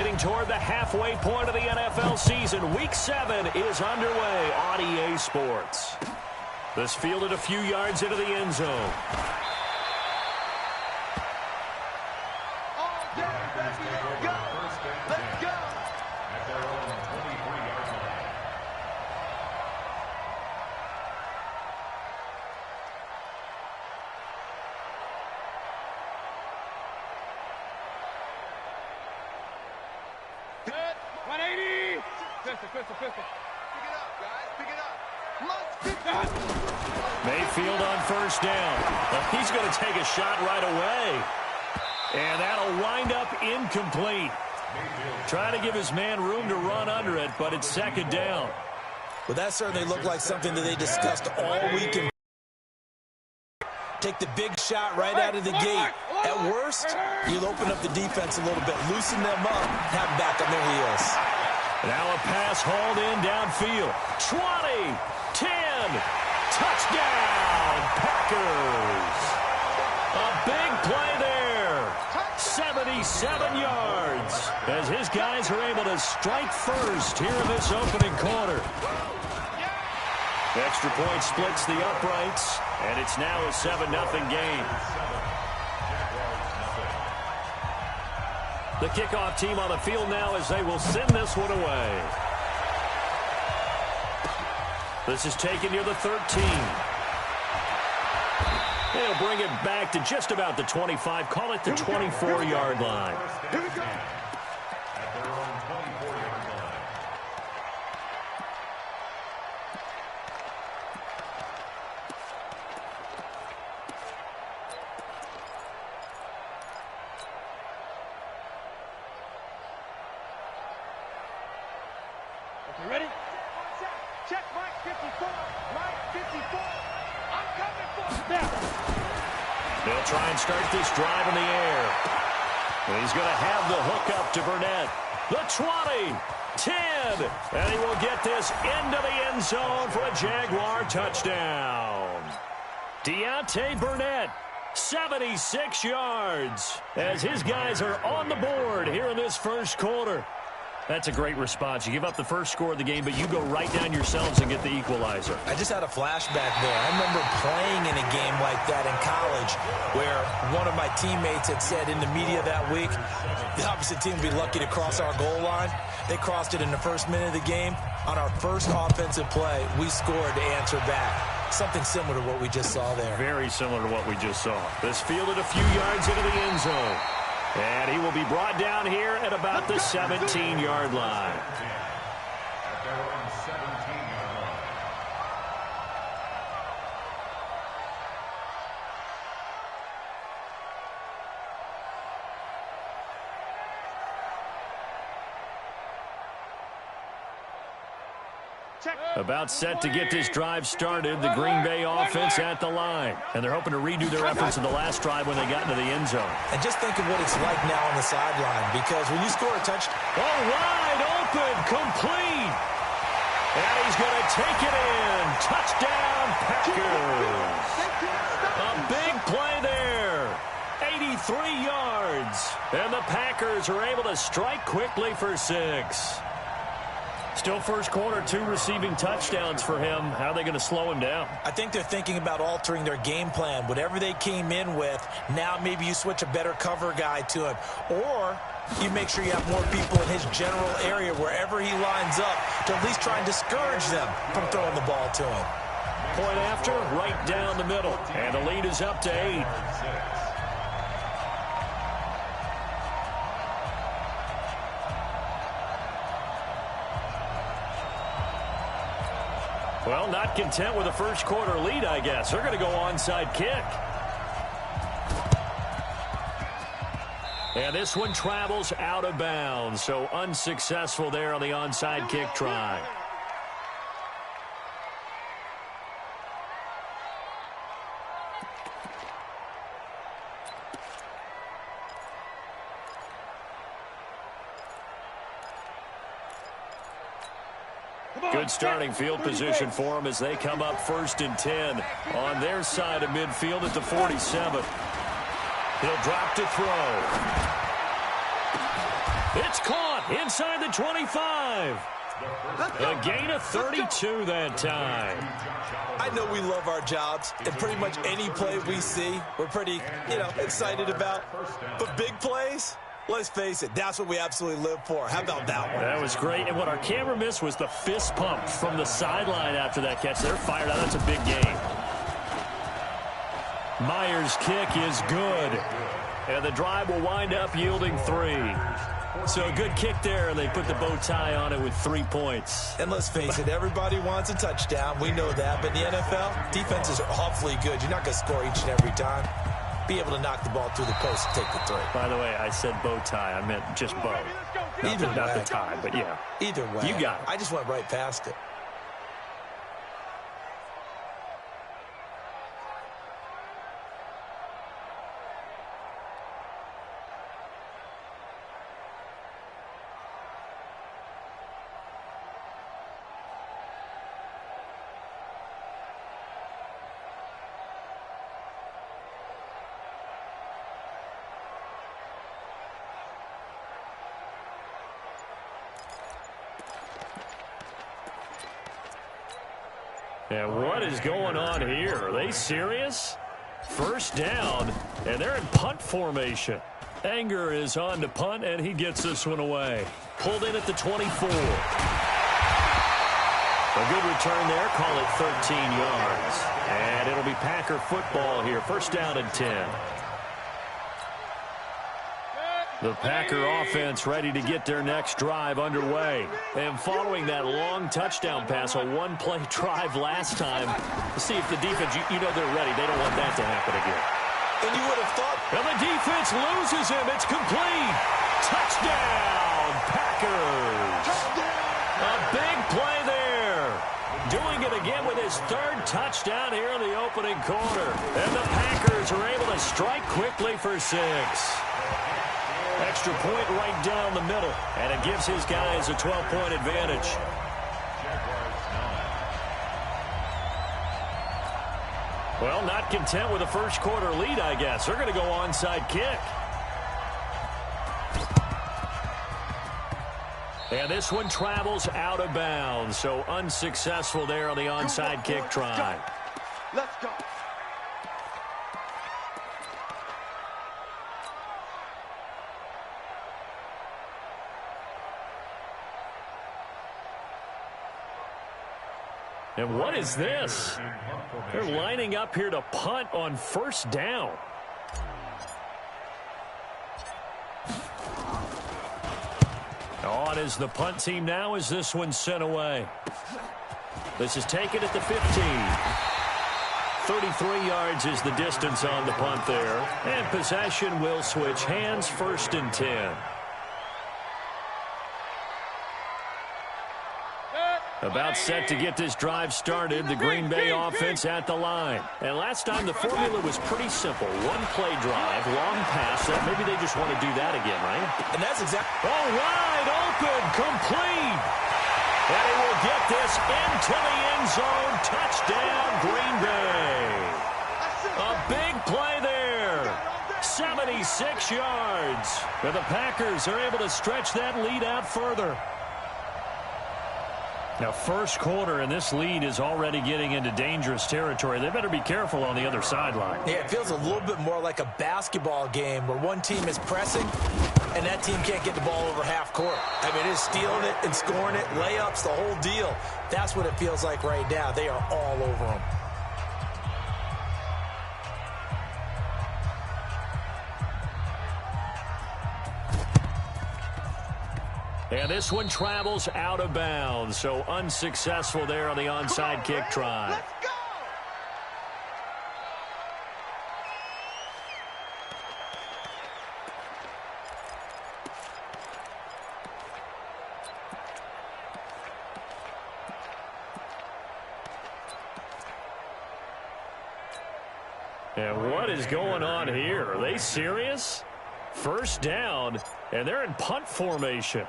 Getting toward the halfway point of the NFL season. Week 7 is underway on EA Sports. This fielded a few yards into the end zone. Mayfield on first down. Well, he's going to take a shot right away. And that'll wind up incomplete. Trying to give his man room to run under it, but it's second down. Well, that certainly looked like something that they discussed all week. Take the big shot right out of the gate. At worst, you'll open up the defense a little bit, loosen them up, have them back on their heels. Now a pass hauled in downfield. 20, 10, touchdown, Packers. A big play there. 77 yards as his guys are able to strike first here in this opening quarter. The extra point splits the uprights, and it's now a 7-0 game. The kickoff team on the field now as they will send this one away. This is taken near the 13. They'll bring it back to just about the 25. Call it the 24-yard line. Here we go. Ready? Check, Mike 54. Mike 54. I'm coming for snap. They'll try and start this drive in the air. And he's going to have the hook up to Burnett. The 20, 10, and he will get this into the end zone for a Jaguar touchdown. Deontay Burnett, 76 yards, as his guys are on the board here in this first quarter. That's a great response. You give up the first score of the game, but you go right down yourselves and get the equalizer. I just had a flashback there. I remember playing in a game like that in college where one of my teammates had said in the media that week, the opposite team would be lucky to cross our goal line. They crossed it in the first minute of the game. On our first offensive play, we scored to answer back. Something similar to what we just saw there. Very similar to what we just saw. This fielded a few yards into the end zone. And he will be brought down here at about the 17-yard line. About set to get this drive started, the Green Bay offense at the line. And they're hoping to redo their efforts in the last drive when they got into the end zone. And just think of what it's like now on the sideline, because when you score a touchdown... Oh, wide open, complete. And he's going to take it in. Touchdown, Packers. A big play there. 83 yards. And the Packers are able to strike quickly for 6. Still first quarter, 2 receiving touchdowns for him. How are they going to slow him down? I think they're thinking about altering their game plan. Whatever they came in with, now maybe you switch a better cover guy to him. Or you make sure you have more people in his general area wherever he lines up to at least try and discourage them from throwing the ball to him. Point after, right down the middle. And the lead is up to 8. Well, not content with a first quarter lead, I guess. They're going to go onside kick. And this one travels out of bounds, so unsuccessful there on the onside kick try. Good starting field position for them as they come up 1st and 10 on their side of midfield at the 47. He'll drop to throw. It's caught inside the 25. A gain of 32 that time. I know we love our jobs, and pretty much any play we see, we're pretty, excited about. But big plays, let's face it, that's what we absolutely live for. How about that one? That was great, and what our camera missed was the fist pump from the sideline after that catch. They're fired out. That's a big gain. Myers' kick is good, and the drive will wind up yielding 3. So a good kick there, and they put the bow tie on it with 3 points. And let's face it, everybody wants a touchdown. We know that. But in the NFL, defenses are awfully good. You're not going to score each and every time. Be able to knock the ball through the post and take the 3. By the way, I said bow tie. I meant just bow. Not the tie, but yeah. Either way. You got it. I just went right past it. And what is going on here? Are they serious? First down, and they're in punt formation. Anger is on to punt, and he gets this one away. Pulled in at the 24. A good return there. Call it 13 yards. And it'll be Packer football here. First down and 10. The Packer offense ready to get their next drive underway. And following that long touchdown pass, a one-play drive last time, to see if the defense, you know they're ready. They don't want that to happen again. And you would have thought. And the defense loses him. It's complete. Touchdown, Packers. A big play there. Doing it again with his 3rd touchdown here in the opening quarter. And the Packers are able to strike quickly for 6. Extra point right down the middle, and it gives his guys a 12-point advantage. Well, not content with a first-quarter lead, I guess. They're going to go onside kick. And this one travels out of bounds, so unsuccessful there on the onside kick try. Let's go. And what is this? They're lining up here to punt on first down. On is the punt team now as this one's sent away. This is taken at the 15. 33 yards is the distance on the punt there. And possession will switch hands, 1st and 10. About set to get this drive started. The Green Bay offense at the line. And last time the formula was pretty simple. One-play drive, long pass. Maybe they just want to do that again, right? And that's exactly. Oh, wide open, complete. And he will get this into the end zone. Touchdown, Green Bay. A big play there. 76 yards. And the Packers are able to stretch that lead out further. Now, first quarter, and this lead is already getting into dangerous territory. They better be careful on the other sideline. Yeah, it feels a little bit more like a basketball game where one team is pressing and that team can't get the ball over half court. I mean, it's stealing it and scoring it, layups, the whole deal. That's what it feels like right now. They are all over them. And this one travels out of bounds, so unsuccessful there on the onside kick try. Let's go. And what is going on here? Are they serious? First down, and they're in punt formation.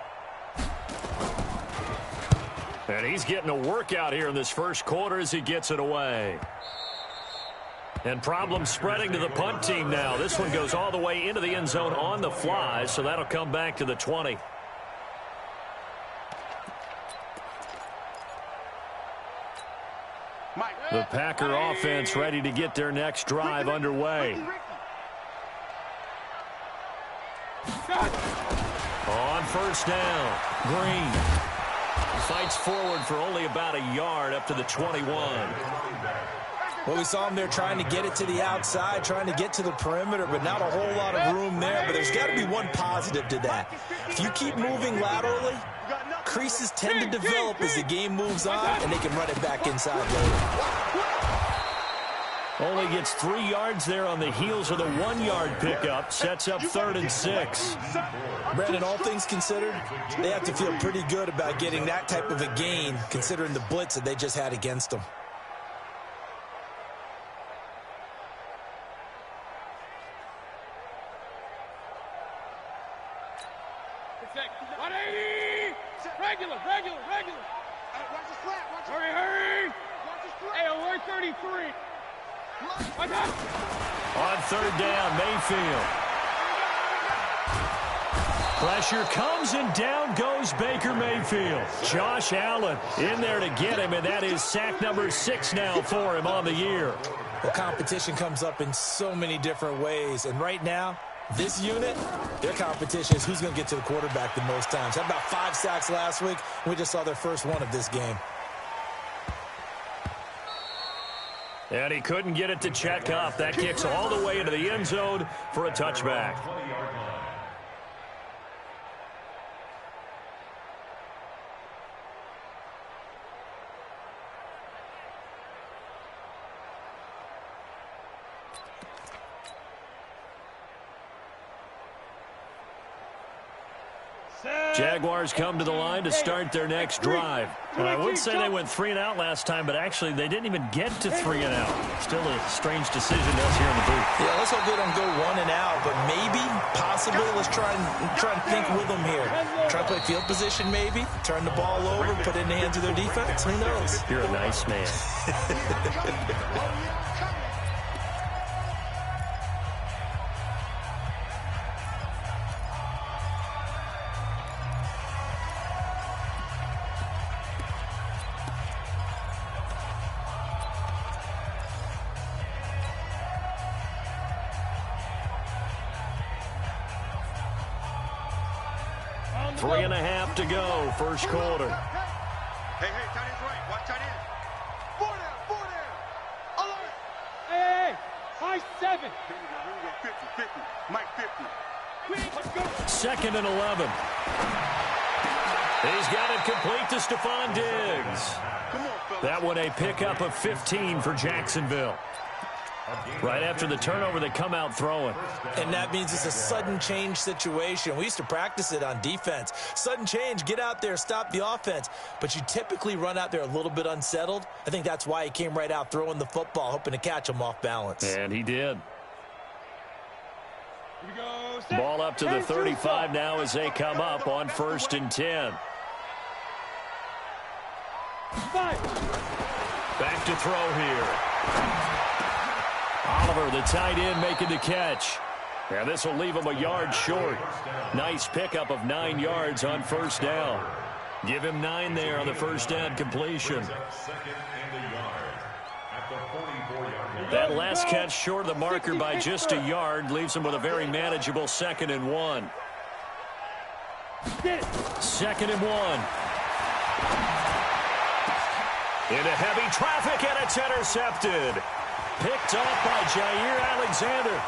And he's getting a workout here in this first quarter as he gets it away. And problem spreading to the punt team now. This one goes all the way into the end zone on the fly, so that'll come back to the 20. The Packer offense ready to get their next drive underway. On first down, Green fights forward for only about a yard up to the 21. Well, we saw him there trying to get it to the outside, trying to get to the perimeter, but not a whole lot of room there. But there's got to be one positive to that. If you keep moving laterally, creases tend to develop as the game moves on, and they can run it back inside later. Only gets 3 yards there on the heels of the 1-yard pickup. Sets up 3rd and 6. Brandon, all things considered, they have to feel pretty good about getting that type of a gain, considering the blitz that they just had against them. Regular. Watch the slap. Hurry. Hey, alert 33. On 3rd down, Mayfield. Pressure comes and down goes Baker Mayfield. Josh Allen in there to get him, and that is sack number 6 now for him on the year. Well, competition comes up in so many different ways, and right now, this unit, their competition is who's going to get to the quarterback the most times. Had about 5 sacks last week. We just saw their first one of this game. And he couldn't get it to check up. That kicks all the way into the end zone for a touchback. Jaguars come to the line to start their next drive. I would say they went 3 and out last time, but actually they didn't even get to 3 and out. Still a strange decision to us here in the booth. Yeah, let's hope they don't go 1 and out, but maybe, possibly, let's try and think with them here. Try to play field position maybe, turn the ball over, put it in the hands of their defense. Who knows? You're a nice man. 3.5 to go, first quarter. Hey, tight end's right. Watch tight end. 4 down. Alert. Hey, high 7. Here we go. 50. Mike 50. Let's go. 2nd and 11. He's got it complete to Stephon Diggs. Come on, fellas. That one a pickup of 15 for Jacksonville. Right after the turnover, they come out throwing. And that means it's a sudden change situation. We used to practice it on defense. Sudden change, get out there, stop the offense. But you typically run out there a little bit unsettled. I think that's why he came right out throwing the football, hoping to catch him off balance. And he did. Here we go. Ball up to the 35 now as they come up on 1st and 10. 5. Back to throw here. Oliver, the tight end, making the catch. And this will leave him a yard short. Nice pickup of 9 yards on 1st down. Give him 9 there on the 1st down completion. That last catch short of the marker by just a yard leaves him with a very manageable 2nd and 1. 2nd and 1. Into heavy traffic, and it's intercepted. Picked off by Jair Alexander.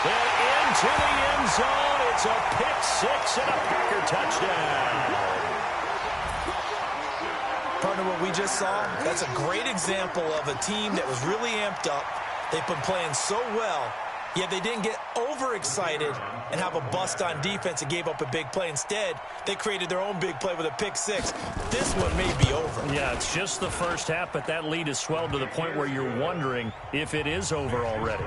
And into the end zone. It's a pick-6 and a Packer touchdown. Partner, what we just saw, that's a great example of a team that was really amped up. They've been playing so well, yet they didn't get overexcited and have a bust on defense and gave up a big play. Instead, they created their own big play with a pick-6. This one may be over. Yeah, it's just the first half, but that lead has swelled to the point where you're wondering if it is over already.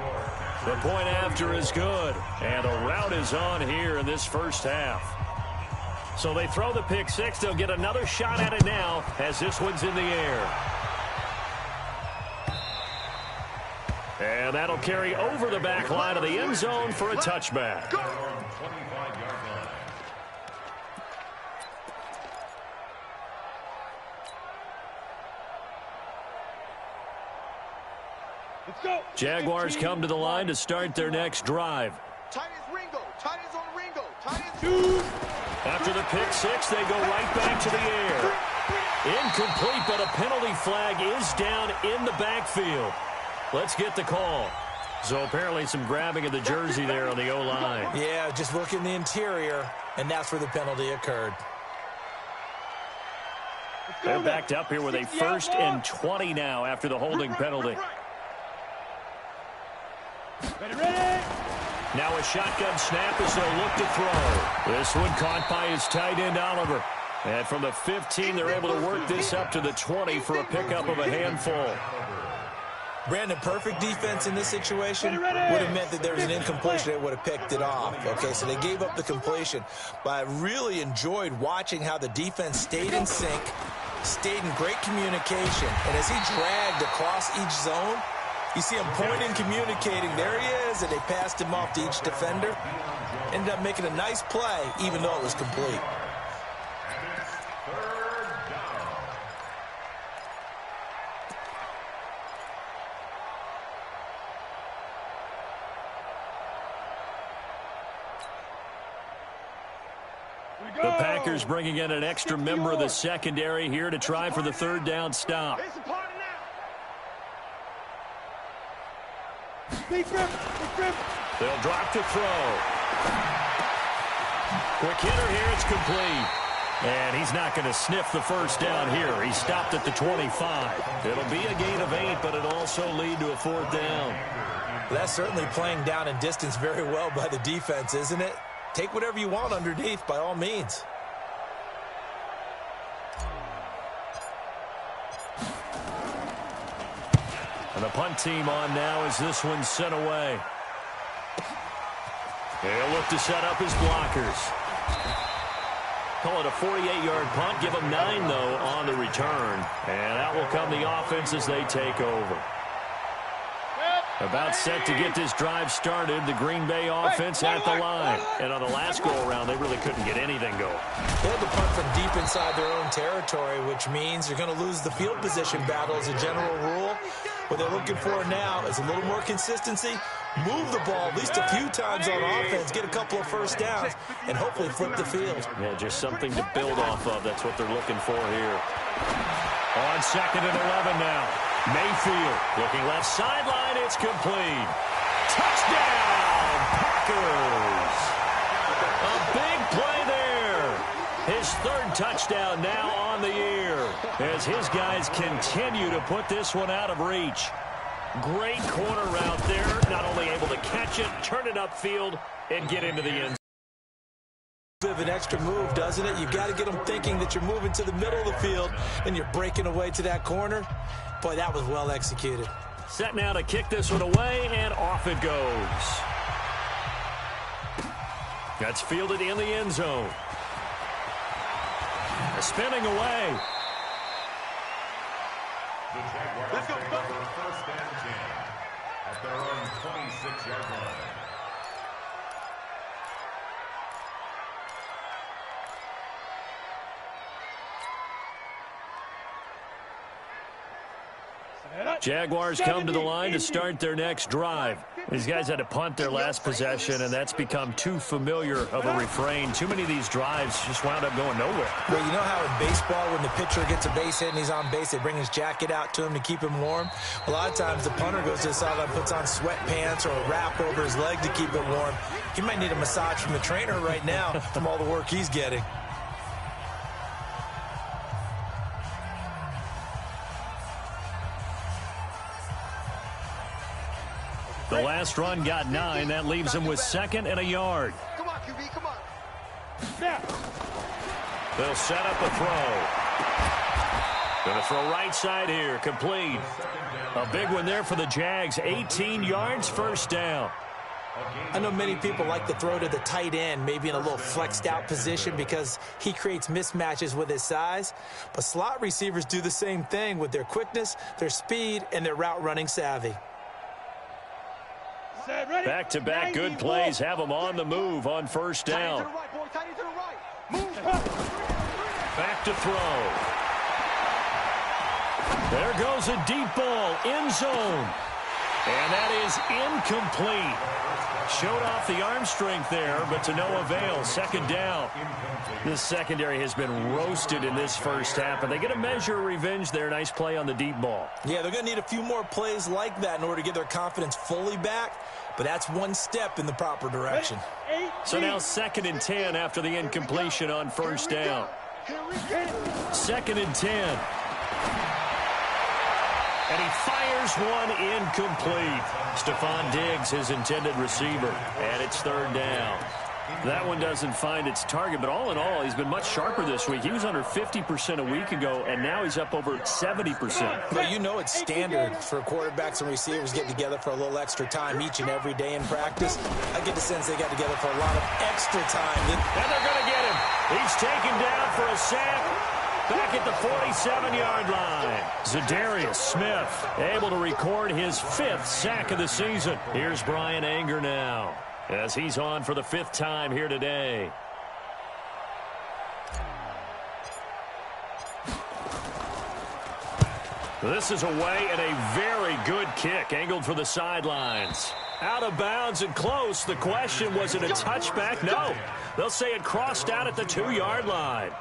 The point after is good, and a rout is on here in this first half. So they throw the pick-6. They'll get another shot at it now as this one's in the air. And that'll carry over the back line of the end zone for a touchback. Jaguars come to the line to start their next drive. After the pick six, they go right back to the air. Incomplete, but a penalty flag is down in the backfield. Let's get the call. So apparently some grabbing of the jersey there on the O-line. Yeah, just look in the interior, and that's where the penalty occurred. They're backed up here with a 1st and 20 now after the holding penalty. Now a shotgun snap as they'll look to throw. This one caught by his tight end, Oliver. And from the 15, they're able to work this up to the 20 for a pickup of a handful. Brandon, perfect defense in this situation would have meant that there was an incompletion. They would have picked it off. Okay, so they gave up the completion. But I really enjoyed watching how the defense stayed in sync, stayed in great communication. And as he dragged across each zone, you see him pointing, communicating. There he is, and they passed him off to each defender. Ended up making a nice play, even though it was complete. The Packers bringing in an extra member of the secondary here to try for the 3rd down stop. They'll drop to throw. Quick hitter here, it's complete. And he's not going to sniff the 1st down here. He stopped at the 25. It'll be a gain of 8, but it'll also lead to a 4th down. That's certainly playing down in distance very well by the defense, isn't it? Take whatever you want underneath, by all means. And the punt team on now as this one's sent away. They'll look to set up his blockers. Call it a 48-yard punt. Give them 9, though, on the return. And out will come the offense as they take over. About set to get this drive started, the Green Bay offense at the line. And on the last go-around, they really couldn't get anything going. They had to punt from deep inside their own territory, which means you're going to lose the field position battle as a general rule. What they're looking for now is a little more consistency, move the ball at least a few times on offense, get a couple of 1st downs, and hopefully flip the field. Yeah, just something to build off of. That's what they're looking for here. On 2nd and 11 now. Mayfield looking left sideline. It's complete. Touchdown, Packers. A big play there. His 3rd touchdown now on the year as his guys continue to put this one out of reach. Great corner route there. Not only able to catch it, turn it upfield, and get into the end zone. Bit of an extra move, doesn't it? You've got to get them thinking that you're moving to the middle of the field and you're breaking away to that corner. Boy, that was well executed. Set now to kick this one away, and off it goes. That's fielded in the end zone. Spinning away. The Jaguars take over 1st and 10 at their own 26-yard line. Jaguars come to the line to start their next drive. These guys had to punt their last possession, and that's become too familiar of a refrain. Too many of these drives just wound up going nowhere. Well, you know how in baseball, when the pitcher gets a base hit and he's on base, they bring his jacket out to him to keep him warm? A lot of times the punter goes to the sideline, puts on sweatpants or a wrap over his leg to keep it warm. He might need a massage from the trainer right now from all the work he's getting. The last run got 9. That leaves him with 2nd and a yard. Come on, QB, come on. Snap. They'll set up a throw. Going to throw right side here. Complete. A big one there for the Jags. 18 yards, 1st down. I know many people like to throw to the tight end, maybe in a little flexed out position because he creates mismatches with his size. But slot receivers do the same thing with their quickness, their speed, and their route running savvy. Back-to-back good plays have them on the move on first down. Back to throw. There goes a deep ball, end zone. And that is incomplete. Showed off the arm strength there, but to no avail. Second down. This secondary has been roasted in this first half, and they get a measure of revenge there. Nice play on the deep ball. Yeah, they're going to need a few more plays like that in order to get their confidence fully back, but that's one step in the proper direction. So now 2nd and 10 after the incompletion on first down. 2nd and 10. And he fires one incomplete. Stephon Diggs, his intended receiver. And it's 3rd down. That one doesn't find its target, but all in all, he's been much sharper this week. He was under 50% a week ago, and now he's up over 70%. Well, you know it's standard for quarterbacks and receivers getting together for a little extra time each and every day in practice. I get the sense they got together for a lot of extra time. And they're going to get him. He's taken down for a sack. Back at the 47-yard line. Zadarius Smith able to record his 5th sack of the season. Here's Brian Anger now as he's on for the 5th time here today. This is away and a very good kick angled for the sidelines. Out of bounds and close. The question, was it a touchback? No. They'll say it crossed out at the 2-yard line.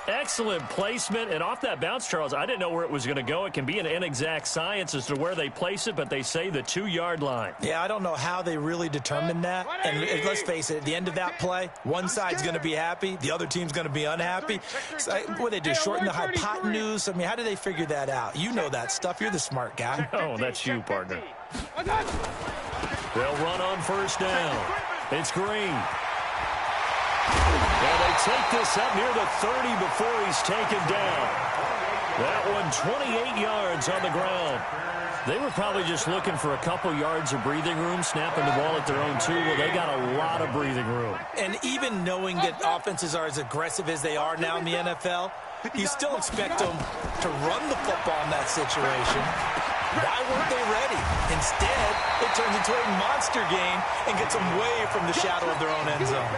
Excellent placement, and off that bounce, Charles, I didn't know where it was going to go. It can be an inexact science as to where they place it, but they say the 2-yard line. Yeah, I don't know how they really determined that. And let's face it, at the end of that play, one side's going to be happy, the other team's going to be unhappy. So, what do they do, shorten the hypotenuse? I mean, how do they figure that out? You know that stuff. You're the smart guy. Oh, that's you, partner. They'll run on first down. It's Green. And they take this up near the 30 before he's taken down. That one 28 yards on the ground. They were probably just looking for a couple yards of breathing room, snapping the ball at their own 2. Well, they got a lot of breathing room. And even knowing that offenses are as aggressive as they are now in the NFL, you still expect them to run the football in that situation. Why weren't they ready? Instead, it turns into a monster game and gets them way from the shadow of their own end zone.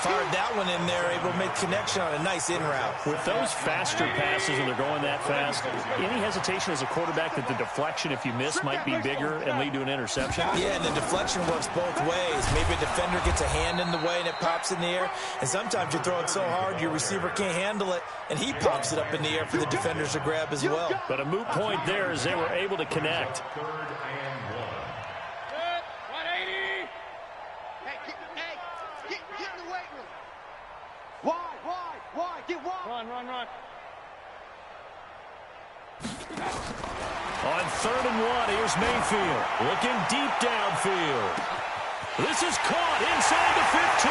Fired that one in there, able to make connection on a nice in route. With those faster passes and they're going that fast, any hesitation as a quarterback that the deflection, if you miss, might be bigger and lead to an interception? Yeah, and the deflection works both ways. Maybe a defender gets a hand in the way and it pops in the air. And sometimes you throw it so hard your receiver can't handle it, and he pops it up in the air for the defenders to grab as well. But a moot point there as they were able to connect. Run. On 3rd and 1, here's Mayfield looking deep downfield. This is caught inside the 15.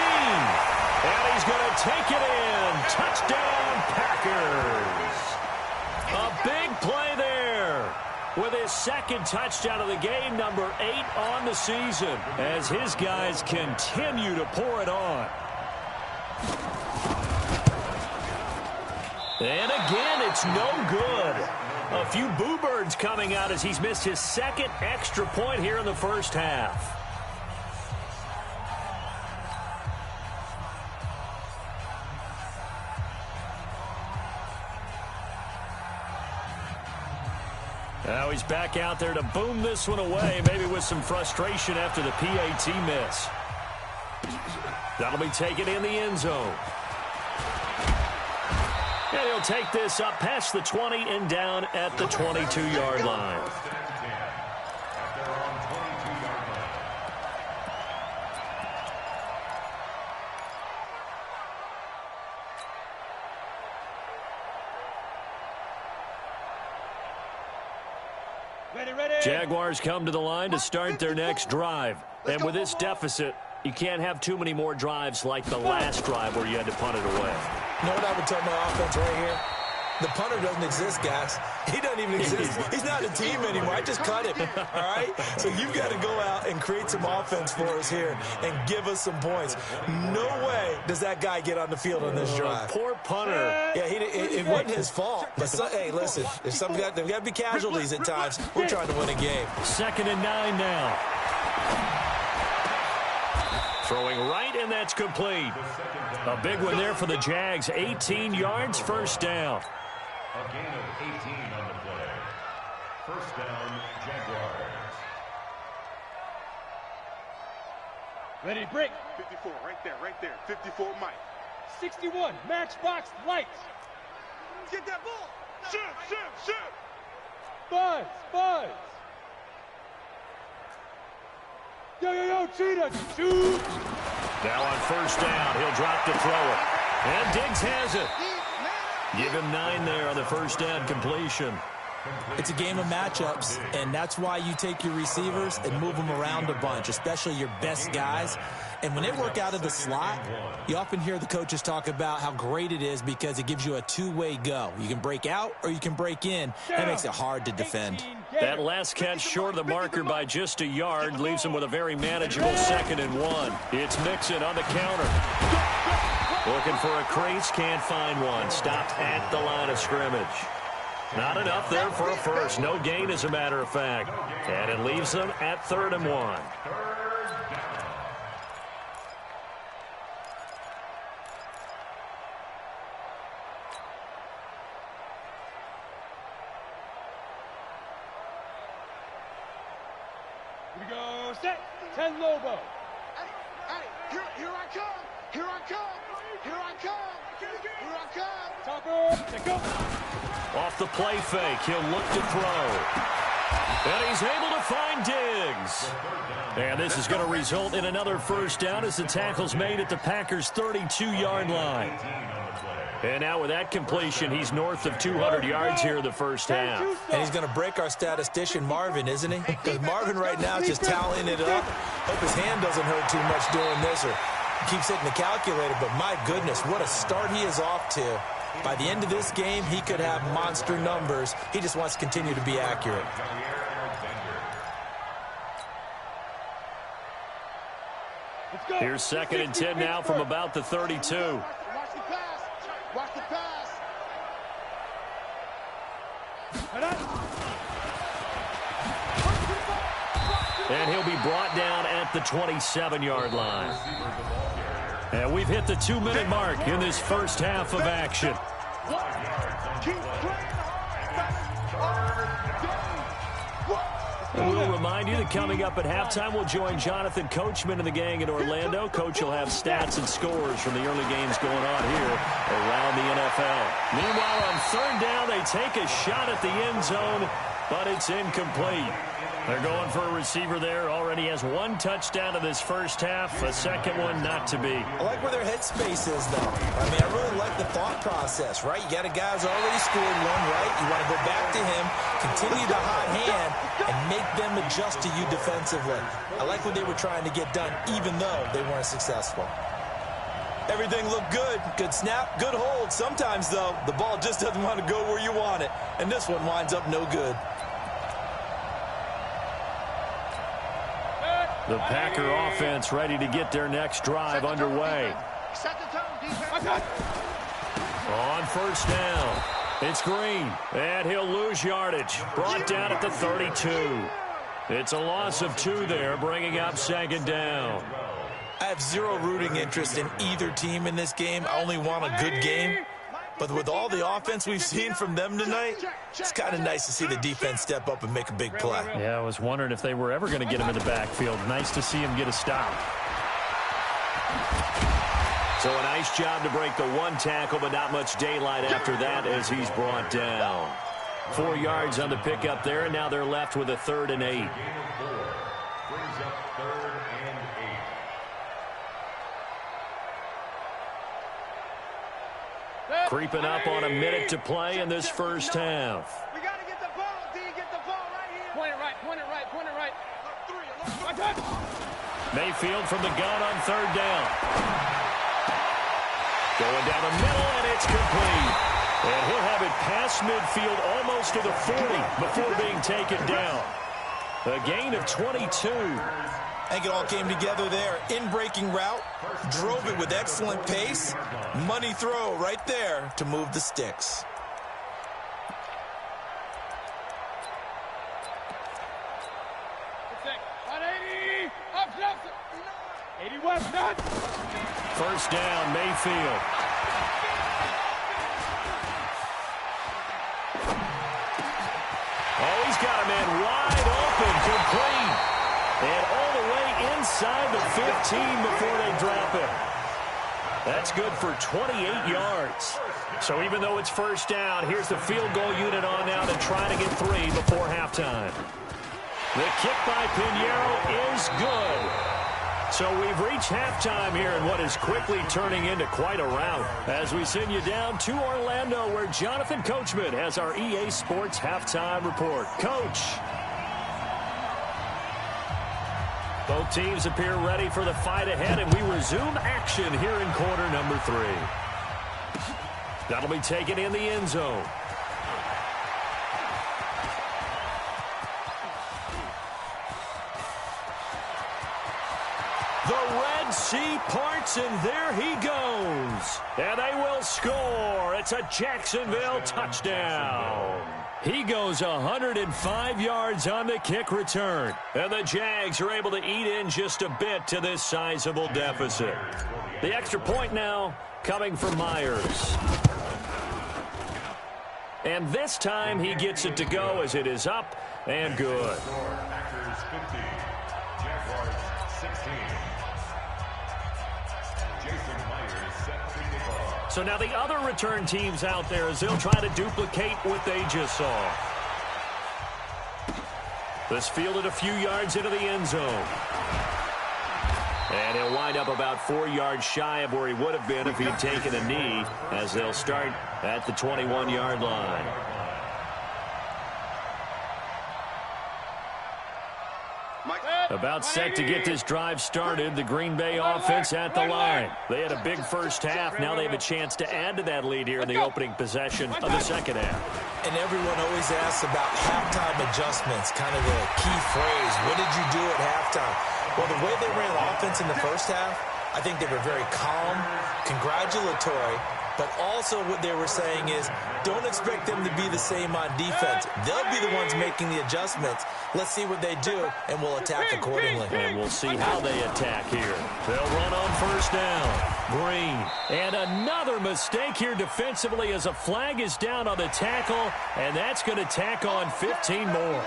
And he's going to take it in. Touchdown, Packers. A big play there with his 2nd touchdown of the game, number 8 on the season, as his guys continue to pour it on. And again, it's no good. A few boo birds coming out as he's missed his 2nd extra point here in the first half. Now he's back out there to boom this one away, maybe with some frustration after the PAT miss. That'll be taken in the end zone. And he'll take this up past the 20 and down at the 22-yard line. Jaguars come to the line to start their next drive. And with this deficit, you can't have too many more drives like the last drive where you had to punt it away. You know what I would tell my offense right here? The punter doesn't exist, guys. He doesn't even exist. He's not a team anymore. I just cut him, all right? So you've got to go out and create some offense for us here and give us some points. No way does that guy get on the field on this drive. Poor punter. Yeah, it wasn't his fault. But, hey, listen, there's got to be casualties at times. We're trying to win a game. 2nd and 9 now. Throwing right, and that's complete. A big one there for the Jags. 18 yards, first down. A gain of 18 on the play. First down, Jaguars. Ready, break. 54, right there. 54, Mike. 61, matchbox, lights. Get that ball. Shoot. Buzz. Yo, Cheetah, shoot. Now on first down, he'll drop to throw it. And Diggs has it. Give him 9 there on the first down completion. It's a game of matchups, and that's why you take your receivers and move them around a bunch, especially your best guys. And when they work out of the slot, you often hear the coaches talk about how great it is because it gives you a two-way go. You can break out or you can break in. That makes it hard to defend. That last catch short of the marker by just a yard leaves him with a very manageable 2nd and 1. It's Mixon on the counter. Looking for a crease, can't find one. Stopped at the line of scrimmage. Not enough there for a first. No gain, as a matter of fact. And it leaves them at 3rd and 1. We go, set, 10 Lobo. Hey, here I come. Topper, to go. Off the play fake, he'll look to throw. And he's able to find Diggs. And this is going to result in another first down as the tackle's made at the Packers' 32-yard line. And now with that completion, he's north of 200 yards here in the first half. And he's going to break our statistician, Marvin, isn't he? Because Marvin right now is just tallying it up. Hope his hand doesn't hurt too much doing this, or he keeps hitting the calculator. But my goodness, what a start he is off to. By the end of this game, he could have monster numbers. He just wants to continue to be accurate. Here's 2nd and 10 now from about the 32. Watch the pass. And he'll be brought down at the 27-yard line. And we've hit the 2-minute mark in this first half of action. And we'll remind you that coming up at halftime, we'll join Jonathan Coachman and the gang in Orlando. Coach will have stats and scores from the early games going on here around the NFL. Meanwhile, on 3rd down, they take a shot at the end zone, but it's incomplete. They're going for a receiver there. Already has 1 touchdown in this first half. A second one not to be. I like where their headspace is, though. I mean, I really like the thought process, right? You got a guy who's already scored one, right? You want to go back to him, continue the hot hand, and make them adjust to you defensively. I like what they were trying to get done, even though they weren't successful. Everything looked good. Good snap, good hold. Sometimes, though, the ball just doesn't want to go where you want it. And this one winds up no good. The Packer offense ready to get their next drive underway. On first down, it's Green, and he'll lose yardage. Brought down at the 32. It's a loss of 2 there, bringing up 2nd down. I have zero rooting interest in either team in this game. I only want a good game. But with all the offense we've seen from them tonight, it's kind of nice to see the defense step up and make a big play. Yeah, I was wondering if they were ever going to get him in the backfield. Nice to see him get a stop. So a nice job to break the 1 tackle, but not much daylight after that as he's brought down. 4 yards on the pickup there, and now they're left with a 3rd and 8. Creeping up on a minute to play in this first half. We got to get the ball, D. Get the ball right here. Point it right. Mayfield from the gun on 3rd down. Going down the middle, and it's complete. And he'll have it past midfield almost to the 40 before being taken down. A gain of 22. I think it all came together there. In-breaking route, drove it with excellent pace. Money throw right there to move the sticks. First down, Mayfield. Oh, he's got a man wide open, complete. And all the way inside the 15 before they drop it. That's good for 28 yards. So even though it's first down, here's the field goal unit on now to try to get 3 before halftime. The kick by Pinheiro is good. So we've reached halftime here in what is quickly turning into quite a rout as we send you down to Orlando where Jonathan Coachman has our EA Sports halftime report. Coach. Both teams appear ready for the fight ahead, and we resume action here in quarter number 3. That'll be taken in the end zone. The Red Sea parts, and there he goes. And they will score. It's a Jacksonville touchdown. He goes 105 yards on the kick return. And the Jags are able to eat in just a bit to this sizable deficit. The extra point now coming from Myers. And this time he gets it to go as it is up and good. Packers 50, Jaguars 16. Jason Myers set to kick off. So now the other return teams out there as they'll try to duplicate what they just saw. This fielded a few yards into the end zone. And he'll wind up about 4 yards shy of where he would have been if he had taken a knee as they'll start at the 21-yard line. About set to get this drive started, the Green Bay offense at the line. They had a big first half. Now they have a chance to add to that lead here in the opening possession of the second half. And everyone always asks about halftime adjustments, kind of the key phrase. What did you do at halftime? Well, the way they ran offense in the first half, I think they were very calm, congratulatory, but also what they were saying is don't expect them to be the same on defense. They'll be the ones making the adjustments. Let's see what they do, and we'll attack accordingly. And we'll see how they attack here. They'll run on first down. Green. And another mistake here defensively as a flag is down on the tackle, and that's going to tack on 15 more.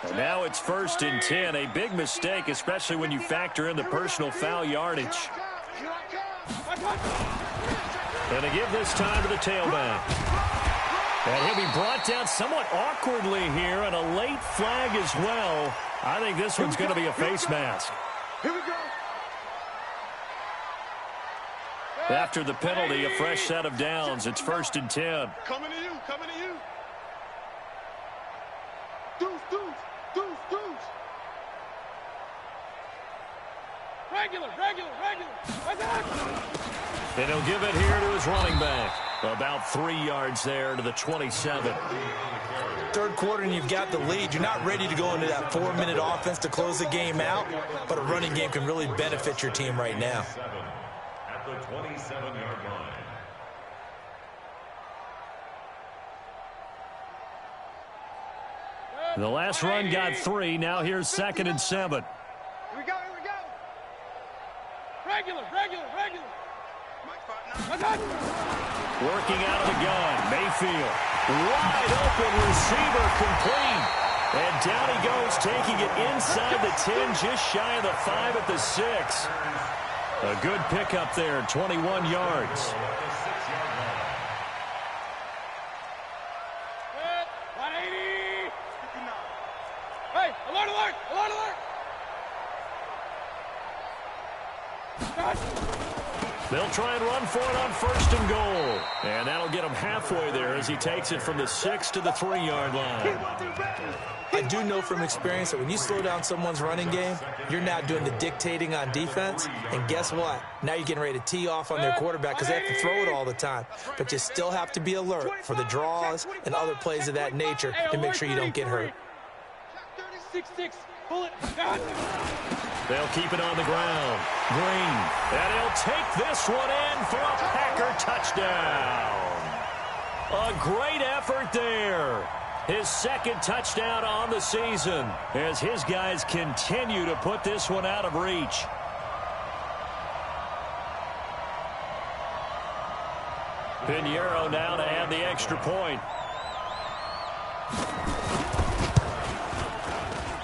And now it's 1st and 10. A big mistake, especially when you factor in the personal foul yardage. And to give this time to the tailback. And he'll be brought down somewhat awkwardly here, and a late flag as well. I think this one's going to be a face mask. Here we go. After the penalty, a fresh set of downs. It's 1st and 10. Coming to you, coming to you. Deuce, deuce, deuce, deuce. Regular. And he'll give it here to his running back. About 3 yards there to the 27. Third quarter and you've got the lead. You're not ready to go into that 4-minute offense to close the game out, but a running game can really benefit your team right now. At the 27-yard line. The last run got 3. Now here's 2nd and 7. Here we go. Regular. Working out of the gun. Mayfield. Wide open receiver complete. And down he goes, taking it inside the 10, just shy of the 5 at the 6. A good pickup there, 21 yards. Hey, alert! They'll try and run for it on 1st and goal. And that'll get him halfway there as he takes it from the 6 to the 3-yard line. I do know from experience that when you slow down someone's running game, you're now doing the dictating on defense. And guess what? Now you're getting ready to tee off on their quarterback because they have to throw it all the time. But you still have to be alert for the draws and other plays of that nature to make sure you don't get hurt. 36, They'll keep it on the ground. Green. And he'll take this one in for a Packer touchdown. A great effort there. His 2nd touchdown on the season as his guys continue to put this one out of reach. Pinheiro now to add the extra point.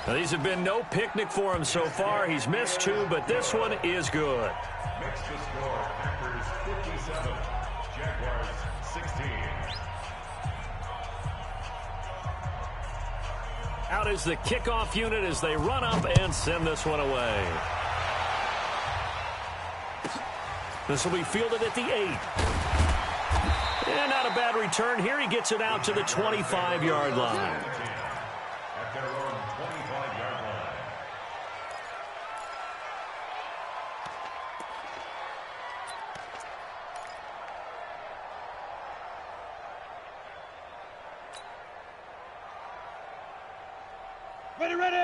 Now, these have been no picnic for him so far. He's missed 2, but this one is good. Makes the score Packers 57, Jaguars 16. Out is the kickoff unit as they run up and send this one away. This will be fielded at the 8. And not a bad return here. He gets it out to the 25-yard line. At their own 25-yard line.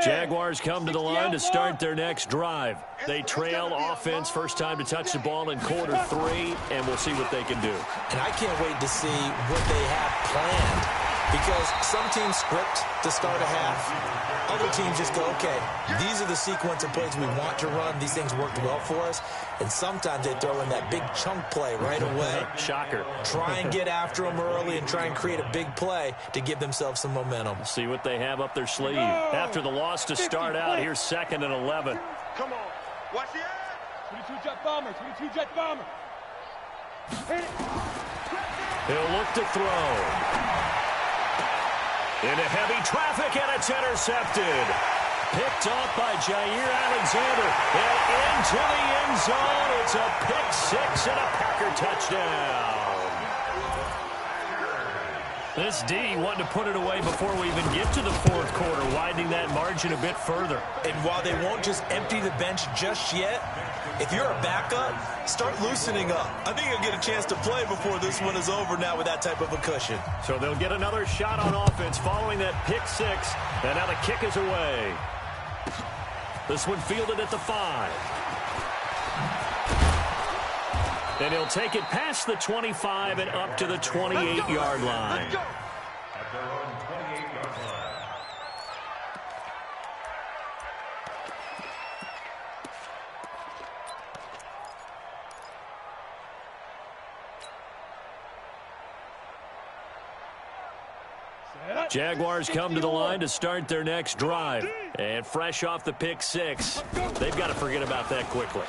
Jaguars come to the line to start their next drive. They trail offense, first time to touch the ball in quarter 3, and we'll see what they can do. And I can't wait to see what they have planned. Because some teams script to start a half. Other teams just go, okay, these are the sequence of plays we want to run. These things worked well for us. And sometimes they throw in that big chunk play right away. Shocker. Try and get after them early and try and create a big play to give themselves some momentum. See what they have up their sleeve. After the loss to start out, here's 2nd and 11. Come on. Watch the edge. 22 jet bomber. 22 jet bomber. Hit it. He'll look to throw. Into heavy traffic, and it's intercepted. Picked off by Jair Alexander. And into the end zone. It's a pick 6 and a Packer touchdown. This D wanted to put it away before we even get to the 4th quarter, widening that margin a bit further. And while they won't just empty the bench just yet, if you're a backup, start loosening up. I think you'll get a chance to play before this one is over now with that type of a cushion. So they'll get another shot on offense following that pick 6. And now the kick is away. This one fielded at the 5. And he'll take it past the 25 and up to the 28-yard line. At their own 28-yard line. Jaguars come to the line to start their next drive. And fresh off the pick 6, they've got to forget about that quickly.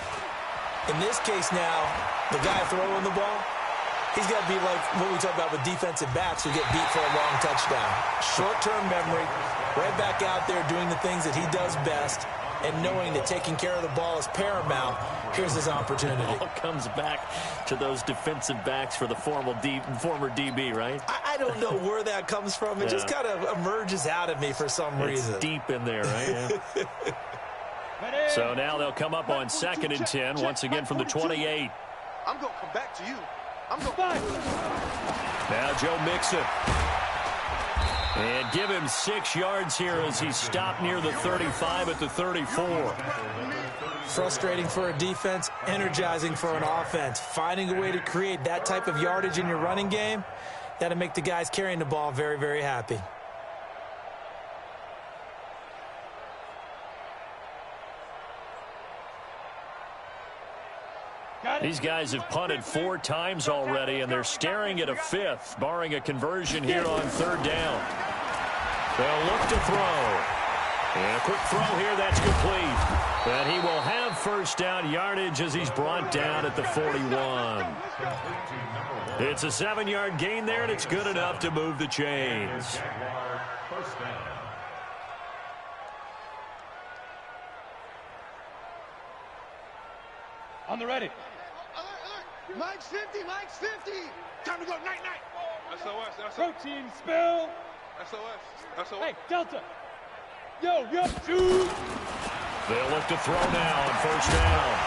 In this case now, the guy throwing the ball, he's got to be like what we talk about with defensive backs who get beat for a long touchdown. Short-term memory, right back out there doing the things that he does best, and knowing that taking care of the ball is paramount. Here's his opportunity. It all comes back to those defensive backs for the former DB, right? I don't know where that comes from. It just kind of emerges out of me for some reason. It's deep in there, right? Yeah. So now they'll come up on 2nd and 10, once again from the 28. I'm going to come back to you. I'm going to... Now Joe Mixon. And give him 6 yards here as he's stopped near the 35 at the 34. Frustrating for a defense, energizing for an offense. Finding a way to create that type of yardage in your running game, that'll make the guys carrying the ball very, very happy. These guys have punted 4 times already, and they're staring at a 5th, barring a conversion here on 3rd down. They'll look to throw. And a quick throw here, that's complete. And he will have 1st down yardage as he's brought down at the 41. It's a 7-yard gain there, and it's good enough to move the chains. First down. On the ready. Mike's 50, Mike's 50. Time to go, night-night. SOS. Protein spill. SOS. Hey, Delta. Yo, shoot. They'll look to throw now on first down.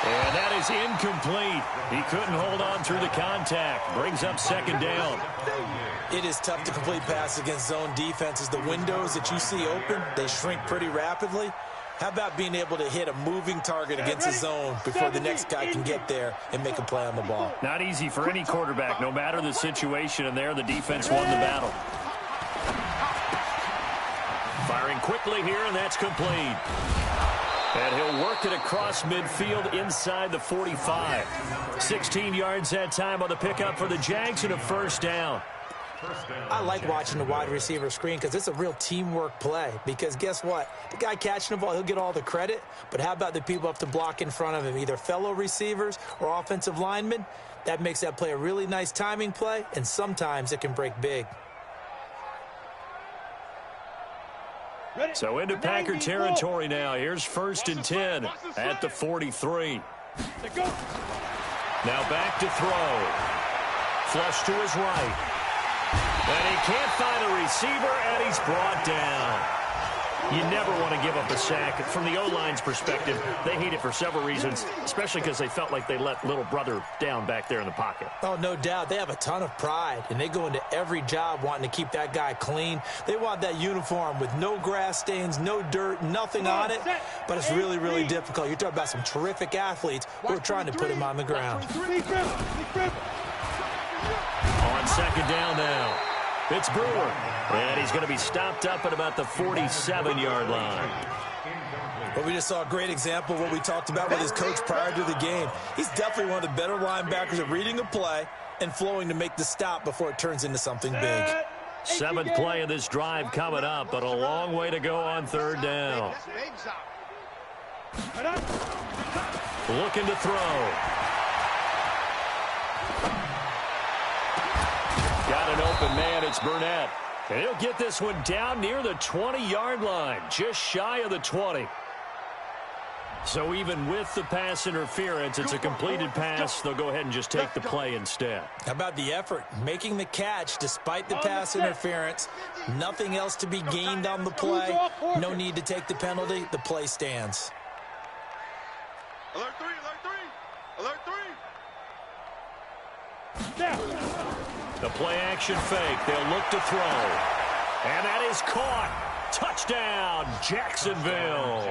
And that is incomplete. He couldn't hold on through the contact. Brings up second down. It is tough to complete passes against zone defenses. The windows that you see open, they shrink pretty rapidly. How about being able to hit a moving target against a zone before the next guy can get there and make a play on the ball? Not easy for any quarterback, no matter the situation, and there the defense won the battle. Firing quickly here, and that's complete. And he'll work it across midfield inside the 45. 16 yards that time on the pickup for the Jags and a first down. I like watching the wide receiver screen because it's a real teamwork play. Because guess what? The guy catching the ball, he'll get all the credit. But how about the people up to block in front of him, either fellow receivers or offensive linemen? That makes that play a really nice timing play, and sometimes it can break big. So into Packer territory now. Here's first and 10 at the 43. Now back to throw. Flush to his right. And he can't find a receiver, and he's brought down. You never want to give up a sack. From the O-line's perspective, they hate it for several reasons, especially because they felt like they let little brother down back there in the pocket. Oh, no doubt. They have a ton of pride, and they go into every job wanting to keep that guy clean. They want that uniform with no grass stains, no dirt, nothing on it. But it's really, really difficult. You're talking about some terrific athletes who are trying to put him on the ground. On second down now. It's Brewer. And he's going to be stopped up at about the 47-yard line. Well, we just saw a great example of what we talked about with his coach prior to the game. He's definitely one of the better linebackers at reading a play and flowing to make the stop before it turns into something big. Seventh play of this drive coming up, but a long way to go on third down. Looking to throw. Got an open man, it's Burnett. And he'll get this one down near the 20-yard line, just shy of the 20. So even with the pass interference, it's a completed pass. They'll go ahead and just take the play instead. How about the effort? Making the catch despite the pass interference. Nothing else to be gained on the play. No need to take the penalty. The play stands. Alert 3, alert 3. Alert 3. The play action fake. They'll look to throw. And that is caught. Touchdown, Jacksonville.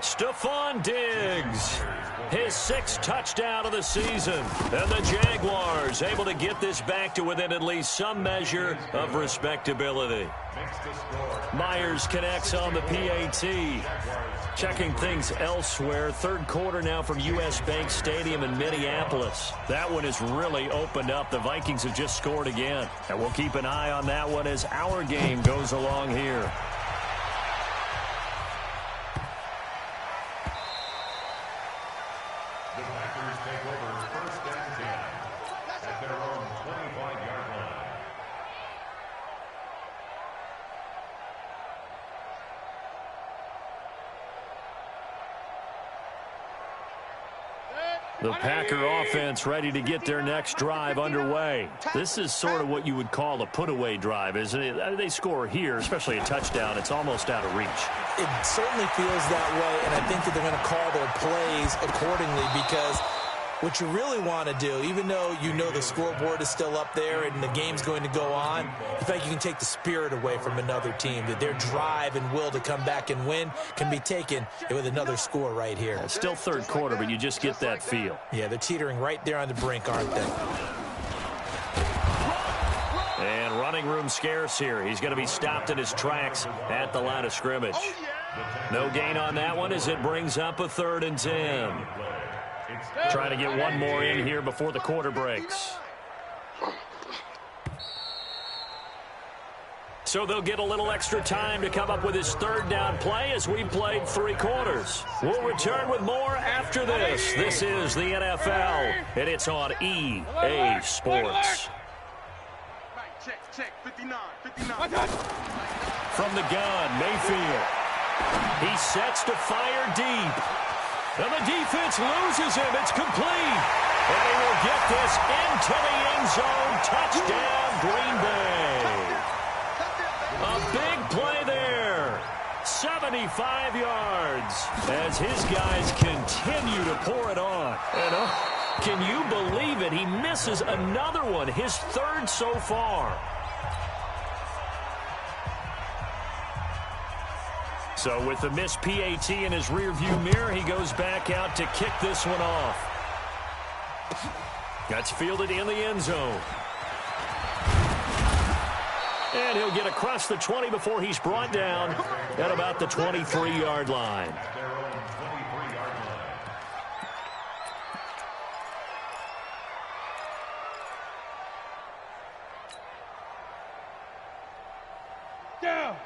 Stephon Diggs, his sixth touchdown of the season. And the Jaguars able to get this back to within at least some measure of respectability. Myers connects on the PAT. Checking things elsewhere. Third quarter now from U.S. Bank Stadium in Minneapolis. That one has really opened up. The Vikings have just scored again. And we'll keep an eye on that one as our game goes along here. The Packers take over first and 10 at their own 25-yard line. The Packer offense ready to get their next drive underway. This is sort of what you would call a put-away drive, isn't it? They score here, especially a touchdown. It's almost out of reach. It certainly feels that way, and I think that they're going to call their plays accordingly because what you really want to do, even though you know the scoreboard is still up there and the game's going to go on, in fact, you can take the spirit away from another team, that their drive and will to come back and win can be taken with another score right here. Still third quarter, but you just get that feel. Yeah, they're teetering right there on the brink, aren't they? And running room scarce here. He's going to be stopped in his tracks at the line of scrimmage. No gain on that one as it brings up a 3rd and 10. Trying to get one more in here before the quarter breaks. So they'll get a little extra time to come up with his 3rd down play as we played 3 quarters. We'll return with more after this. This is the NFL, and it's on EA Sports. Check, 59. From the gun, Mayfield. He sets to fire deep. And the defense loses him. It's complete. And he will get this into the end zone. Touchdown, Green Bay. A big play there. 75 yards as his guys continue to pour it on. And can you believe it? He misses another one, his third so far. So with the missed PAT in his rearview mirror, he goes back out to kick this one off. That's fielded in the end zone. And he'll get across the 20 before he's brought down at about the 23-yard line.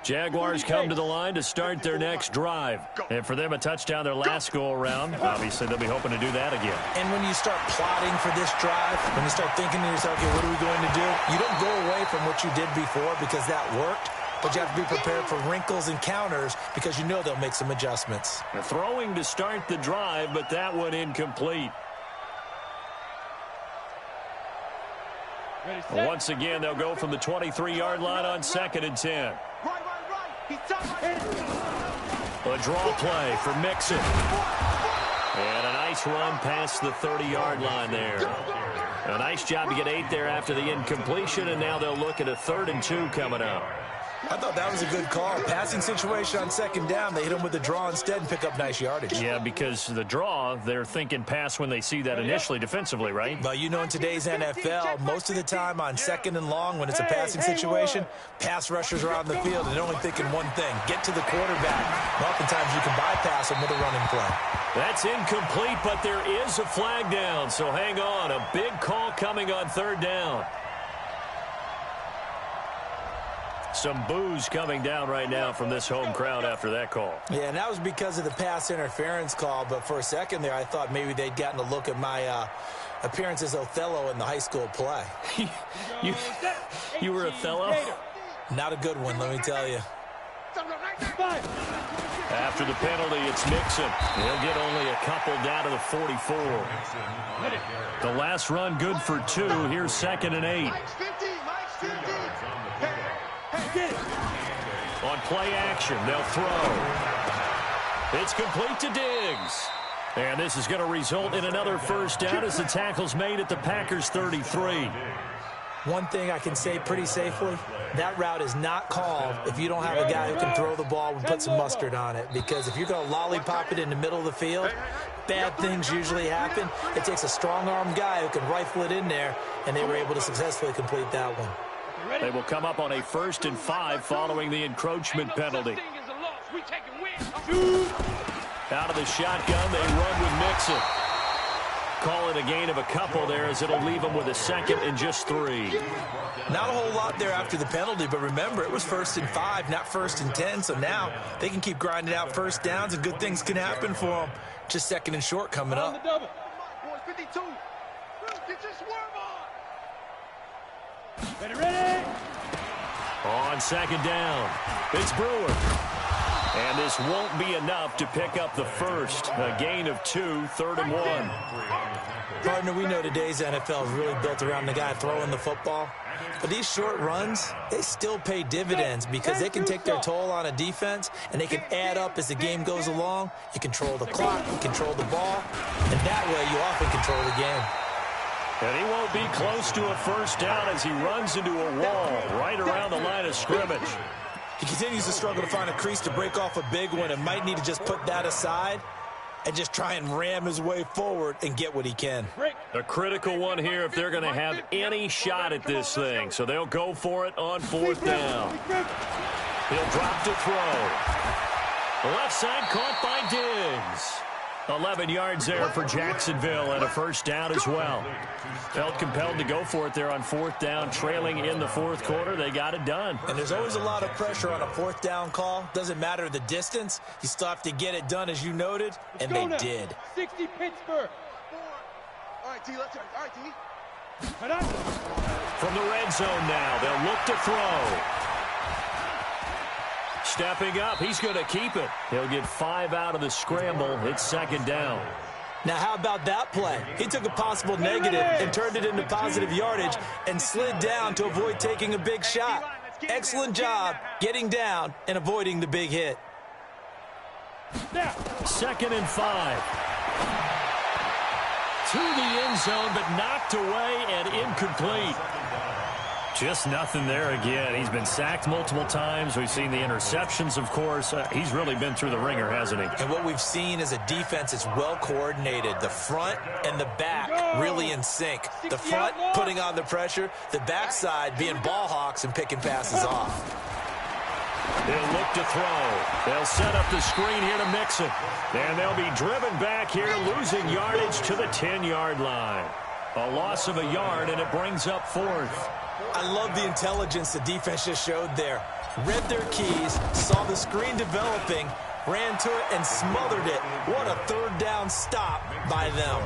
Jaguars come to the line to start their next drive. And for them, a touchdown their last go-around. Obviously, they'll be hoping to do that again. And when you start plotting for this drive, when you start thinking to yourself, okay, what are we going to do? You don't go away from what you did before because that worked. But you have to be prepared for wrinkles and counters because you know they'll make some adjustments. They're throwing to start the drive, but that one incomplete. Once again, they'll go from the 23-yard line on 2nd and 10. A draw play for Mixon. And a nice run past the 30-yard line there. A nice job to get 8 there after the incompletion, and now they'll look at a 3rd and 2 coming up. I thought that was a good call. Passing situation on 2nd down. They hit him with the draw instead and pick up nice yardage. Yeah, because the draw, they're thinking pass when they see that initially defensively, right? But you know, in today's NFL, most of the time on 2nd and long, when it's a passing situation, pass rushers are on the field and they're only thinking one thing, get to the quarterback. And oftentimes you can bypass them with a running play. That's incomplete, but there is a flag down, so hang on. A big call coming on 3rd down. Some boos coming down right now from this home crowd after that call. Yeah, and that was because of the pass interference call. But for a second there, I thought maybe they'd gotten a look at my appearance as Othello in the high school play. you were Othello? Not a good one, let me tell you. After the penalty, it's Mixon. He'll get only a couple down to the 44. The last run good for 2. Here's 2nd and 8. On play action, they'll throw. It's complete to Diggs. And this is going to result in another first down as the tackle's made at the Packers' 33. One thing I can say pretty safely, that route is not called if you don't have a guy who can throw the ball and put some mustard on it. Because if you're going to lollipop it in the middle of the field, bad things usually happen. It takes a strong-armed guy who can rifle it in there, and they were able to successfully complete that one. They will come up on a 1st and 5 following the encroachment penalty. Out of the shotgun, they run with Mixon. Call it a gain of a couple there as it'll leave them with a 2nd and just 3. Not a whole lot there after the penalty, but remember, it was 1st and 5, not 1st and 10, so now they can keep grinding out first downs and good things can happen for them. Just 2nd and short coming up. Ready? On 2nd down, it's Brewer. And this won't be enough to pick up the first. A gain of 2, 3rd and 1. Partner, we know today's NFL is really built around the guy throwing the football. But these short runs, they still pay dividends because they can take their toll on a defense and they can add up as the game goes along. You control the clock, you control the ball, and that way you often control the game. And he won't be close to a first down as he runs into a wall right around the line of scrimmage. He continues to struggle to find a crease to break off a big one and might need to just put that aside and just try and ram his way forward and get what he can. A critical one here if they're going to have any shot at this thing. So they'll go for it on 4th down. He'll drop to throw. Left side caught by Diggs. 11 yards there for Jacksonville and a first down as well. Felt compelled to go for it there on 4th down, trailing in the 4th quarter. They got it done. And there's always a lot of pressure on a 4th down call. Doesn't matter the distance. You still have to get it done, as you noted, and they did. 60 Pittsburgh. All right, T, let's go. All right, T. From the red zone now, they'll look to throw. Stepping up, he's going to keep it. He'll get 5 out of the scramble. It's 2nd down. Now, how about that play? He took a possible negative and turned it into positive yardage and slid down to avoid taking a big shot. Excellent job getting down and avoiding the big hit. 2nd and 5. To the end zone, but knocked away and incomplete. Just nothing there again. He's been sacked multiple times. We've seen the interceptions, of course. He's really been through the ringer, hasn't he? And what we've seen is a defense that's well coordinated. The front and the back really in sync. The front putting on the pressure. The backside being ball hawks and picking passes off. They'll look to throw. They'll set up the screen here to mix it. And they'll be driven back here, losing yardage to the 10-yard line. A loss of a yard, and it brings up 4th. I love the intelligence the defense just showed there. Read their keys, saw the screen developing, ran to it, and smothered it. What a 3rd down stop by them.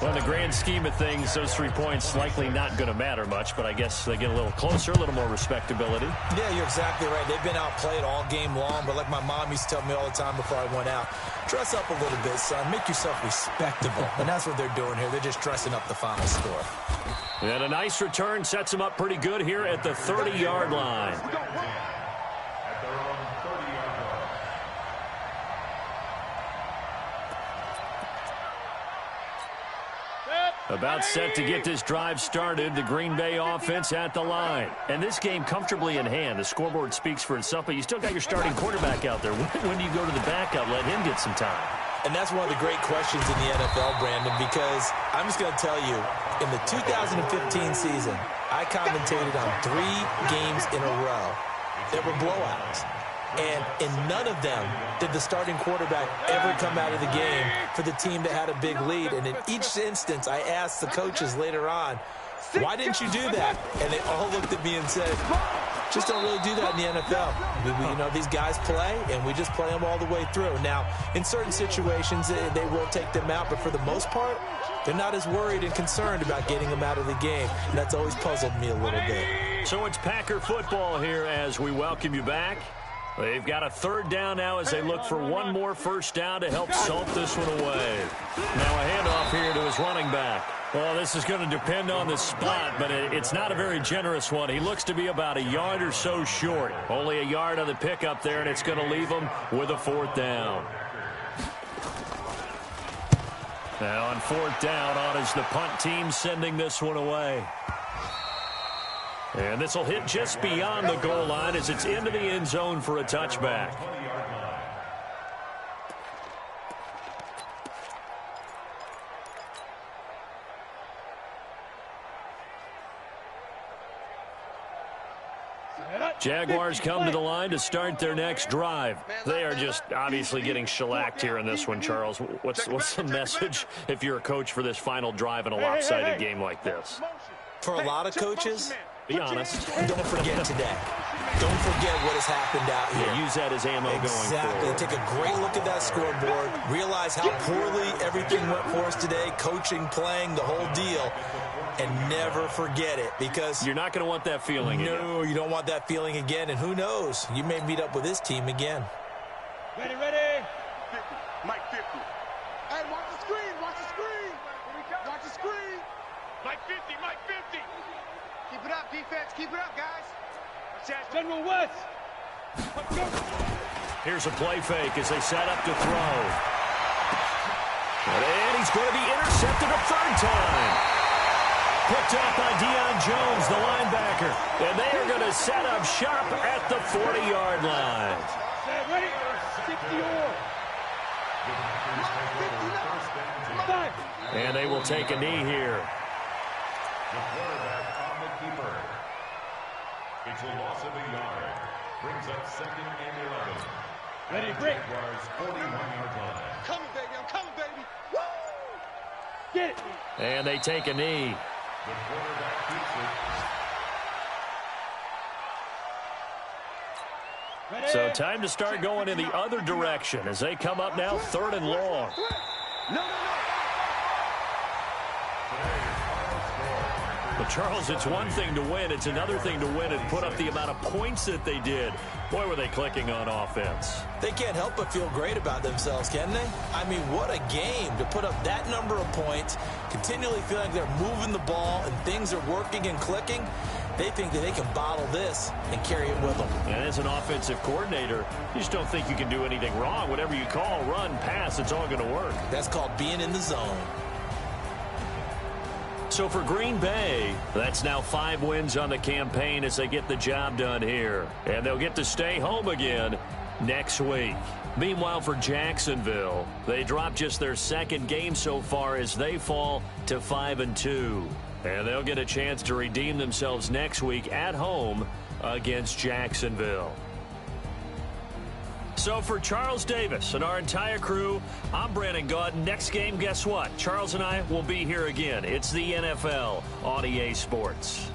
Well, in the grand scheme of things, those 3 points likely not going to matter much, but I guess they get a little closer, a little more respectability. Yeah, you're exactly right. They've been outplayed all game long, but like my mom used to tell me all the time before I went out, dress up a little bit, son. Make yourself respectable. And that's what they're doing here. They're just dressing up the final score. And a nice return sets him up pretty good here at the 30-yard line. About set to get this drive started, the Green Bay offense at the line. And this game comfortably in hand. The scoreboard speaks for itself, but you still got your starting quarterback out there. When do you go to the backup, let him get some time? And that's one of the great questions in the NFL, Brandon, because I'm just going to tell you, in the 2015 season, I commentated on 3 games in a row that were blowouts. And in none of them did the starting quarterback ever come out of the game for the team that had a big lead. And in each instance, I asked the coaches later on, why didn't you do that? And they all looked at me and said, just don't really do that in the NFL. You know, these guys play, and we just play them all the way through. Now, in certain situations, they will take them out, but for the most part, they're not as worried and concerned about getting them out of the game. And that's always puzzled me a little bit. So it's Packer football here as we welcome you back. They've got a 3rd down now as they look for one more 1st down to help salt this one away. Now a handoff here to his running back. Well, this is going to depend on the spot, but it's not a very generous one. He looks to be about a yard or so short. Only a yard on the pickup there, and it's going to leave him with a 4th down. Now on 4th down, on is the punt team sending this one away. And this will hit just beyond the goal line as it's into the end zone for a touchback. Jaguars come to the line to start their next drive. They are just obviously getting shellacked here in this one, Charles. What's the message if you're a coach for this final drive in a lopsided game like this? For a lot of coaches, be honest. Don't forget today. Don't forget what has happened out here. Yeah, use that as ammo going forward. Take a great look at that scoreboard. Realize how poorly everything went for us today. Coaching, playing, the whole deal. And never forget it, because you're not going to want that feeling again. No, you don't want that feeling again. And who knows? You may meet up with this team again. Ready, ready. 50. Mike 50. Hey, watch the screen. Watch the screen. Watch the screen. Mike 50. Mike 50. Keep it up, defense. Keep it up, guys. General West. Here's a play fake as they set up to throw. And he's going to be intercepted a 3rd time. Picked up by Deion Jones, the linebacker. And they are going to set up shop at the 40-yard line. Ready? 60. And they will take a knee here. The quarterback on the keeper. It's a loss of a yard. Brings up 2nd and 11. Ready, break. Jaguars 41-yard line. Coming, baby. I'm coming, baby. Woo! Get it. And they take a knee. The quarterback keeps it. So time to start going in the other direction as they come up now 3rd and long. Well, Charles, it's one thing to win. It's another thing to win and put up the amount of points that they did. Boy, were they clicking on offense. They can't help but feel great about themselves, can they? I mean, what a game to put up that number of points, continually feeling like they're moving the ball and things are working and clicking. They think that they can bottle this and carry it with them. And as an offensive coordinator, you just don't think you can do anything wrong. Whatever you call, run, pass, it's all going to work. That's called being in the zone. So for Green Bay, that's now 5 wins on the campaign as they get the job done here. And they'll get to stay home again next week. Meanwhile, for Jacksonville, they dropped just their second game so far as they fall to 5-2. And they'll get a chance to redeem themselves next week at home against Jacksonville. So for Charles Davis and our entire crew, I'm Brandon Gaudin. Next game, guess what? Charles and I will be here again. It's the NFL on EA Sports.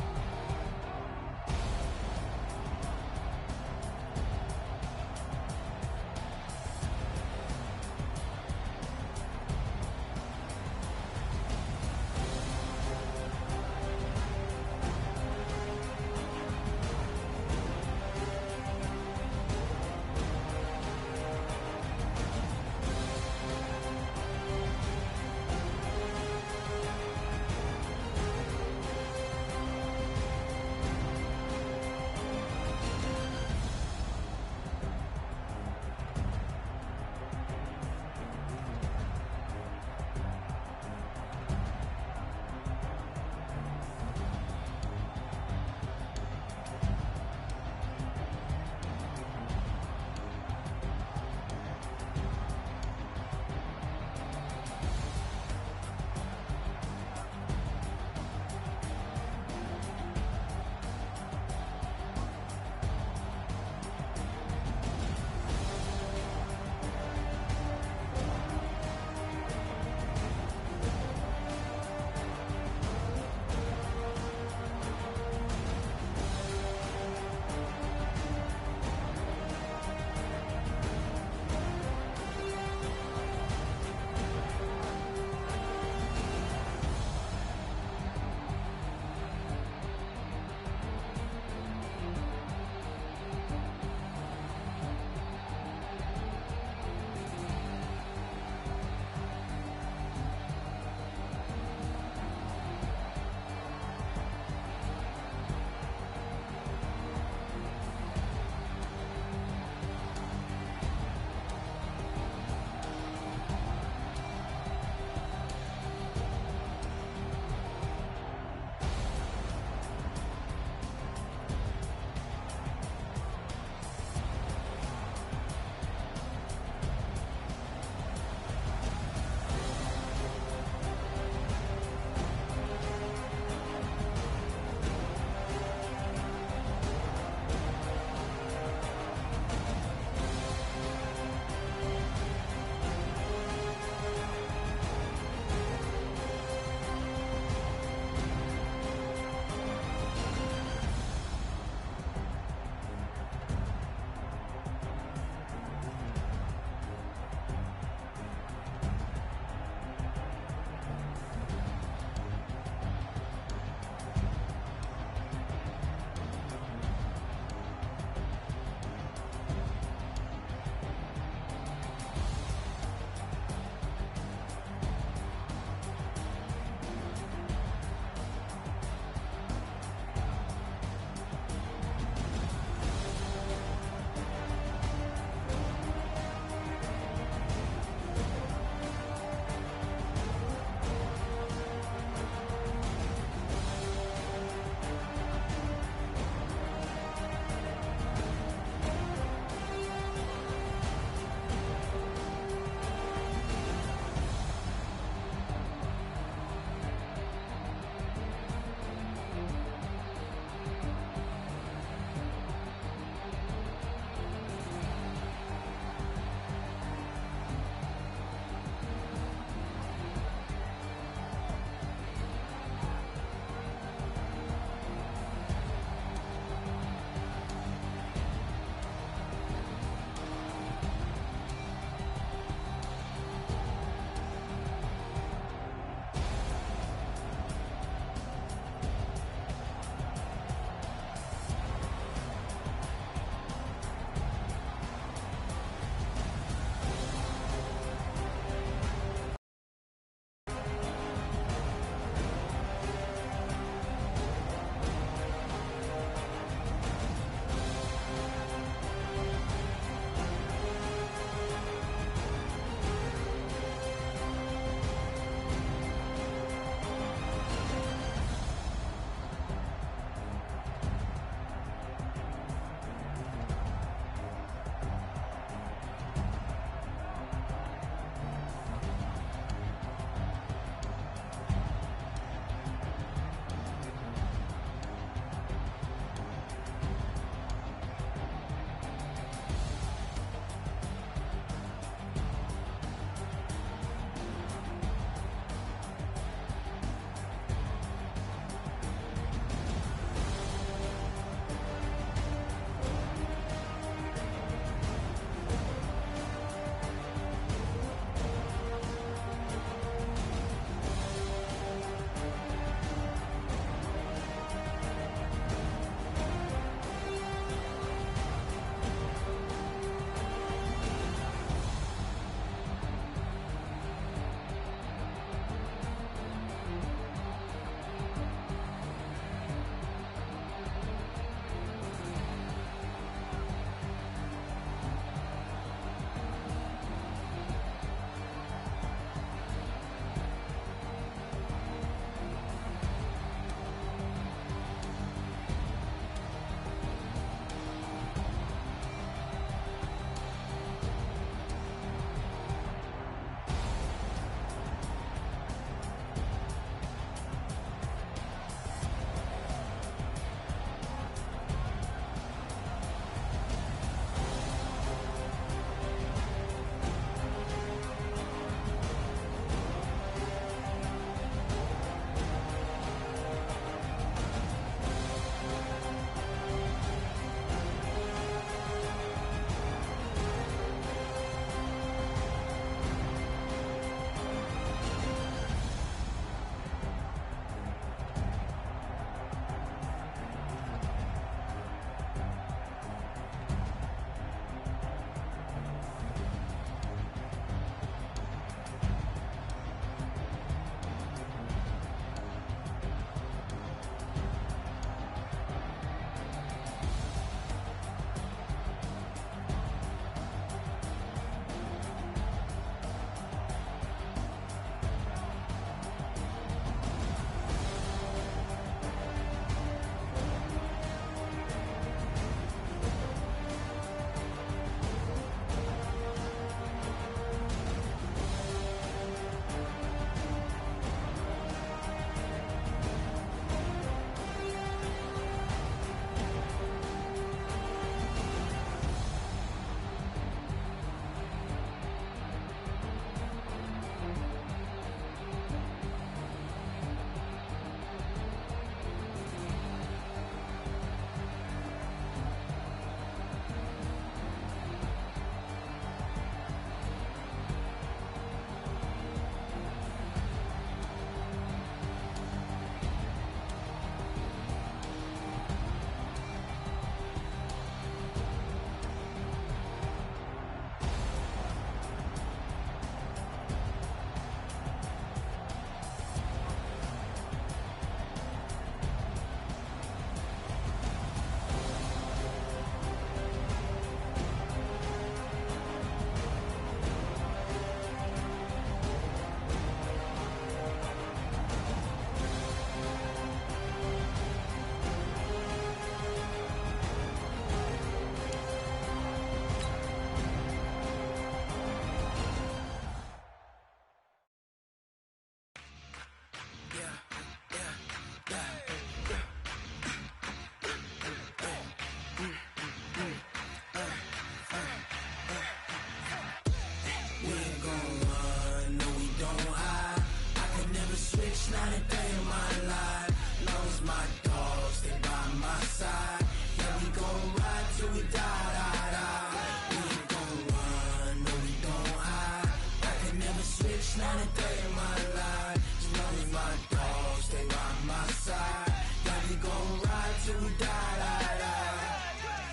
my dogs, stay by my side. Yeah, we gon' ride till we die, die, die. We ain't gon' run, no, we don't hide. I can never switch, not a day in my life. As long as my dogs stay by my side. Yeah, we gon' ride till we die, die, die.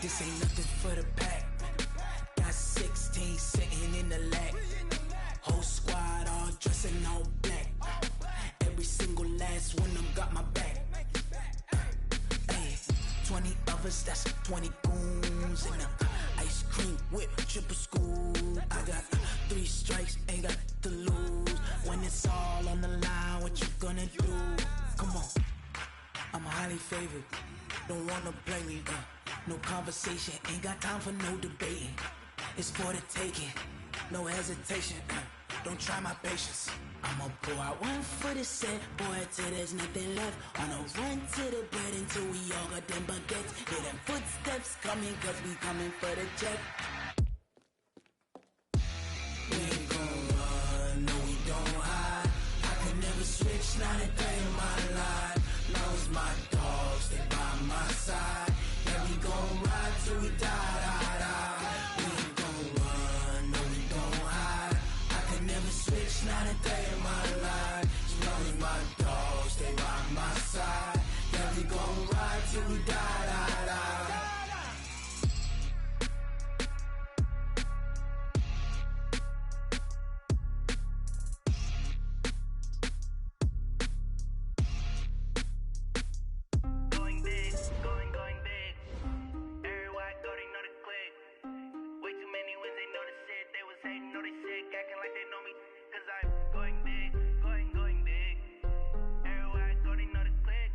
This ain't nothing for the pack. Got 16 sitting in the lap. Whole squad all dressing all black. Every single last one of them got my back. Ay, 20 of us, that's 20 goons. And ice cream whip, triple scoop. I got 3 strikes, ain't got to lose. When it's all on the line, what you gonna do? Come on, I'm highly favored. Don't wanna play me, no conversation. Ain't got time for no debating. It's for the taking, no hesitation. Don't try my patience. I'ma pour out one for the set, boy, till there's nothing left. On a run to the bread until we all got them baguettes. Hear them footsteps coming, cause we coming for the check. We ain't gon' run, no, we don't hide. I can never switch, not a day in my life. Long as my dogs stay by my side. Yeah, we gon' ride till we die, die, die. We ain't gon' run, no, we don't hide. I can never switch, not a day in my life. As long as my dogs stay by my side. Yeah, we gon' ride till we die, die, die. Going big, going big. Everywhere I go, they know the click. Way too many wins, they know the shit. They was hating, know they sick, acting like they know me. Cause I'm going big, going big. Everywhere I go, they know the click.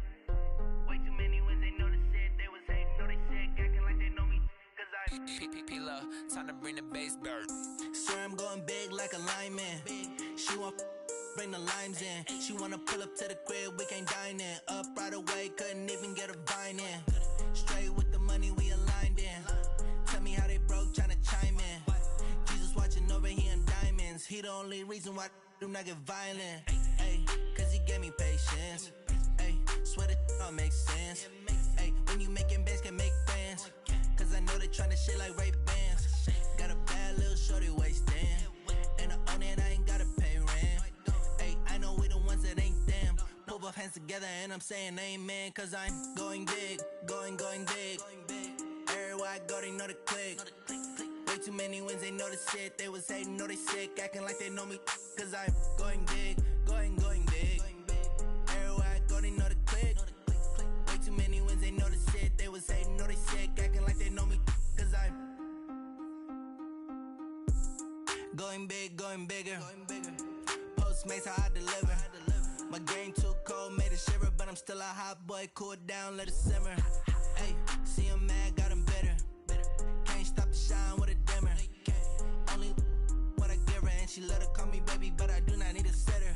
Way too many wins, they know the shit. They was hating, know they sick, acting like they know me. Cause I'm P-P-P-Love, time to bring the bass bird. Sir, I'm going big like a lineman. She want bring the limes in. She wanna pull up to the crib, we can't dine in. Up right away, couldn't even get a vine in. Straight with the money, we aligned in. Tell me how they broke, tryna chime in. Jesus watching over here in diamonds. He the only reason why I do not get violent. Ay, cause he gave me patience. Ay, swear that all makes sense. Ay, when you making bands, can make friends. Cause I know they tryna shit like Ray-Bans. Got a bad little shorty wasting. And I own it, I ain't gotta pay rent. Ay, I know we the ones that ain't them. Pull both hands together and I'm saying amen. Cause I'm going big, going big. Everywhere I go, they know the click. Way too many wins, they know the shit. They was hating, know they sick, acting like they know me. Cause I'm going big, going big. Everywhere I go, they know the click. Way too many wins, they know the shit. They was hating, know they sick, acting like they know me. Cause I'm going big, going bigger. Postmates, how I deliver. My game too cold, made it shiver. But I'm still a hot boy, cool it down, let it simmer. Hey, see him mad, got him bitter. Can't stop the shine with a dimmer. Only what I give her, and she let her call me baby, but I do not need a sitter.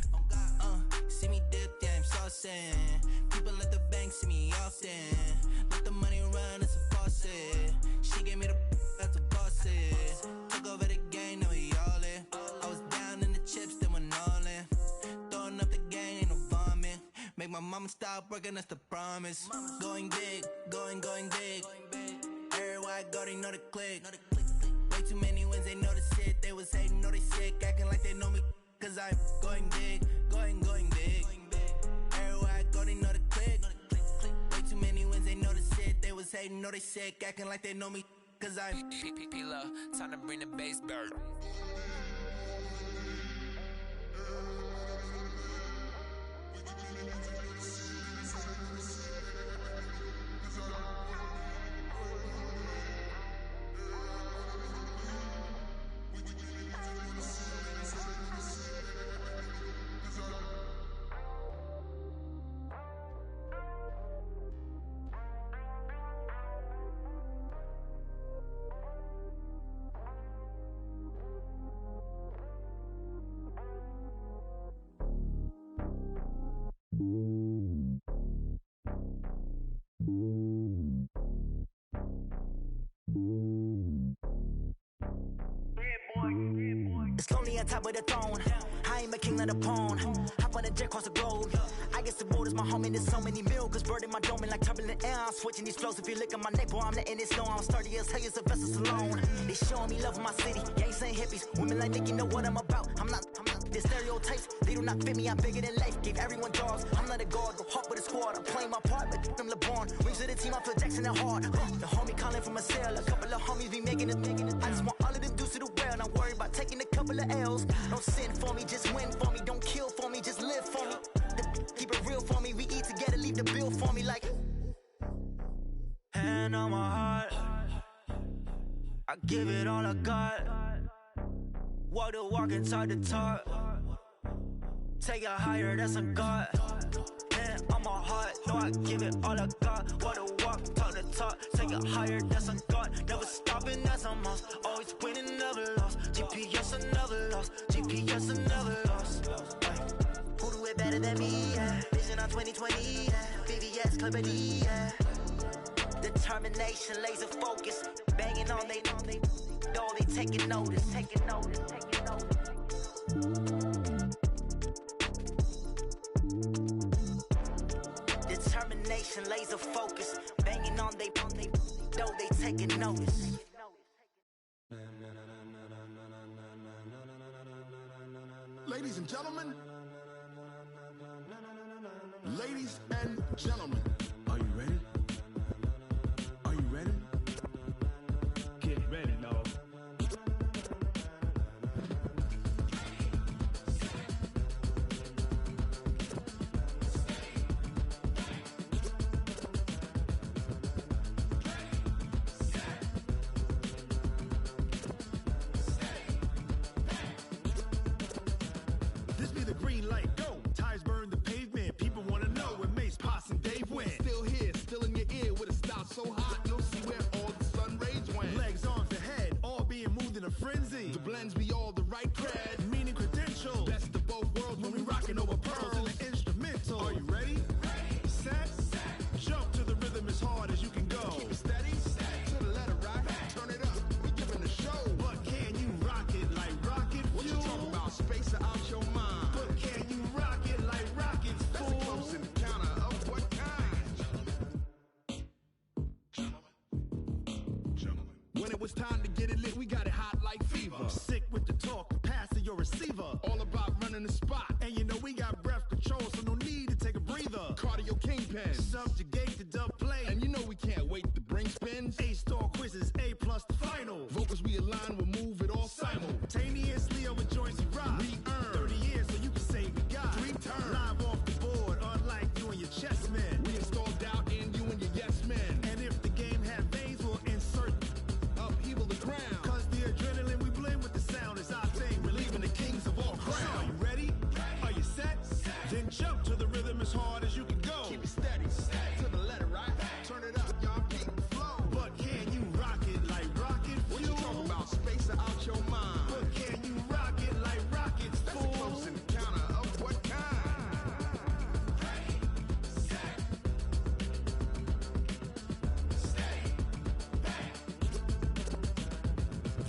See me dip, yeah, I'm saucing. People at the bank see me often. Let the money run, it's a faucet. She gave me the that's a boss is. Took over the game, now we all in. I was down in the chips, then went all in. Throwing up the game, ain't no vomit. Make my mama stop working, that's the promise. Going big, going big. Everywhere I go, they know the click. Way too many wins, they know the shit. They was hating, know they sick, acting like they know me. Cause I'm going big, going big. Everywhere I go, they know the click. Way too many wins, they know the shit. They was hating, know they sick, acting like they know me. Cause I'm P-P-P-Love, time to bring the bass bird. It's lonely on top of the throne. I ain't a king of the pawn. Hop on on a jet across the globe. I guess the road is my home and there's so many mil. Cause bird in my dome and like turbulent air. I'm switching these flows. If you look at my neck, boy, I'm letting it snow. I'm sturdy as hell, as a vessel alone. They showing me love in my city. Gangs saying hippies. Women like Nick, you know what I'm about. I'm not. The stereotypes, they do not fit me. I'm bigger than life. Gave everyone jobs. I'm not a guard, go hard with a squad. I'm playing my part, but I'm LeBron. Wings of the team, I feel Jackson and hard. The homie calling from a cell. A couple of homies be making it. I just want all of them dudes to do well. Not worry about taking a couple of L's. Don't sin for me, just win for me. Don't kill for me, just live for me. Keep it real for me. We eat together, leave the bill for me like. Hand on my heart, I give it all I got. Walk the walk and talk the talk. Take it higher, that's a God. Hand on my heart, no, I give it all I got. Walk the walk, talk the talk. Take it higher, that's a God. Never stopping, that's a must. Always winning, never lost. GPS, I never lost. GPS, I never lost. Who do it better than me? Yeah. Vision on 2020. Yeah. VVS, Clippity. Yeah. Determination, laser focus. Banging on they though they taking notice. Taking notice. Determination, laser focus. Banging on they though they taking notice. Ladies and gentlemen. Ladies and gentlemen. Are you ready? Are you ready? Get ready, no. This be the green light, go. Tires burn the pavement. People wanna know where Mace, Potts, and Dave went. Still here, still in your ear with a style so hot, you'll see where all the sun rays went. Legs, arms, the head, all being moved in a frenzy. The blends be all the right cred, meaning credentials. Best of both worlds when we rockin' over pearls in the instrumental. Are you ready? Set. Jump to the rhythm as hard as you can go. Keep it steady, to the letter right. Turn it up, we giving the show. But can you rock it like rocket fuel? What you talking about? Space out your mind. But can you rock it like rockets, fool? That's a close encounter of what kind? Gentlemen. When it was time to get it lit, we got it hot like fever. I'm sick with the talk, pass to your receiver. All about running the spot. And you know we got breath control, so no need to take a breather. Cardio kingpin, subjugate the dub play. And you know we can't wait to bring spins. A-star quizzes, A+ the final. Vocals we align, we'll move it all simultaneously over joints we rock. We earn 30 years so you can say we got 3 turns. Live off the board, unlike you and your chess men. We install doubt in you and your yes men. And if the game had veins, we'll insert upheaval the ground. Cause the adrenaline we blend with the sound is our thing. Relieving the kings of all crowns. So are you ready? Are you set? Then jump to the rhythm as hard as you can go. Keep it steady, to the letter right. Turn it up, y'all keep the flow. But can you rock it like rocket fuel? What you talking about? Space out your mind. But can you rock it like rockets, fool? That's a close encounter of what kind?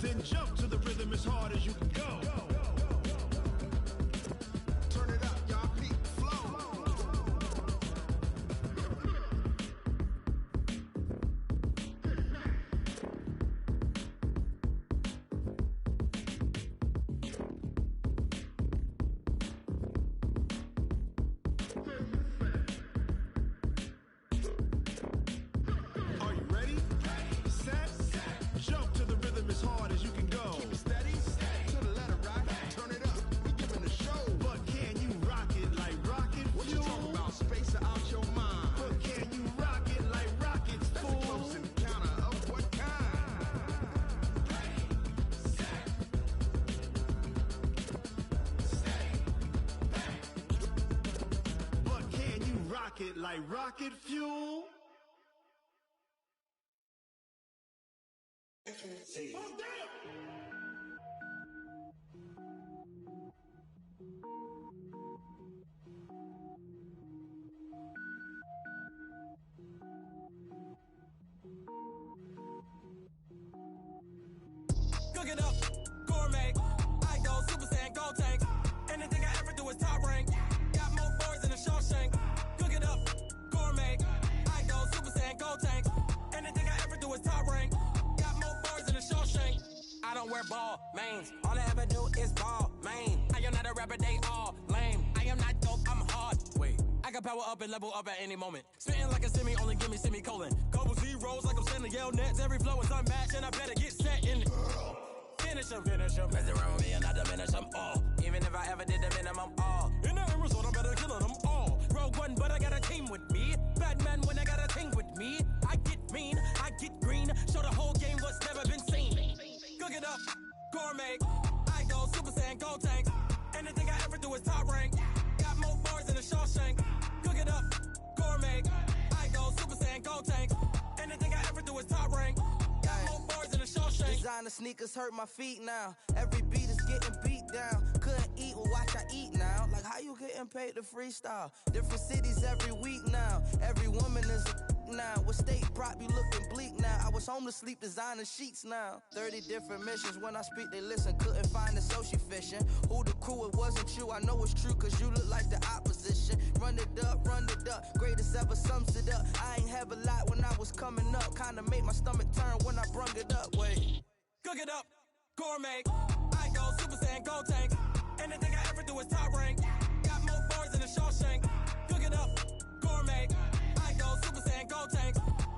Then jump to the rhythm as hard as you can go. Turn it up, y'all keep the flow. Are you ready? Set. Jump to the rhythm as hard as you can go. Keep it steady, to the letter right. Turn it up, we giving the show. But can you rock it like rocket fuel? What you talking about? Space out your mind. But can you rock it like rockets, fool? That's a close encounter of what kind? But can you rock it like rocket fuel? Cooking up, gourmet. I go Super Saiyan, go tank. Anything I ever do is top rank. Got don't wear ball mains. All I ever do is ball, man. I am not a rapper, they all lame. I am not dope, I'm hard. Wait, I can power up and level up at any moment. Spitting like a semi, only give me semicolon. Couple zeros like I'm sending yell nets. Every flow is unmatched, and I better get set in it. Finish them. Mess around with me and I diminish them all. Even if I ever did the minimum, all. In the end result, I'm better killing them all. Rogue One, but I got a team with me. Batman when I got a team with me. I get mean, I get green. Show the whole game what's never been seen. Cook it up, gourmet. I go Super Saiyan, go tank. Anything I ever do is top rank. Got more bars than a Shawshank. Cook it up, gourmet. I go Super Saiyan, go tank. Anything I ever do is top rank. Got more bars than a Shawshank. Designer sneakers hurt my feet now. Every beat is getting beat down. Couldn't eat, well watch I eat now. Like how you getting paid to freestyle? Different cities every week now. Every woman is a now. What state prop you looking bleak now? I was home to sleep designer sheets now. 30 different missions. When I speak they listen. Couldn't find the social fishing. Who the crew? It wasn't you. I know it's true cause you look like the opposition. Run it up. Greatest ever sums it up. I ain't have a lot when I was coming up. Kinda made my stomach turn when I brung it up. Wait. Cook it up, gourmet. I go Super Saiyan, go tank. Anything I ever do is top rank. Got more bars than a Shawshank. Cook it up, gourmet. I go Super Saiyan, go tank.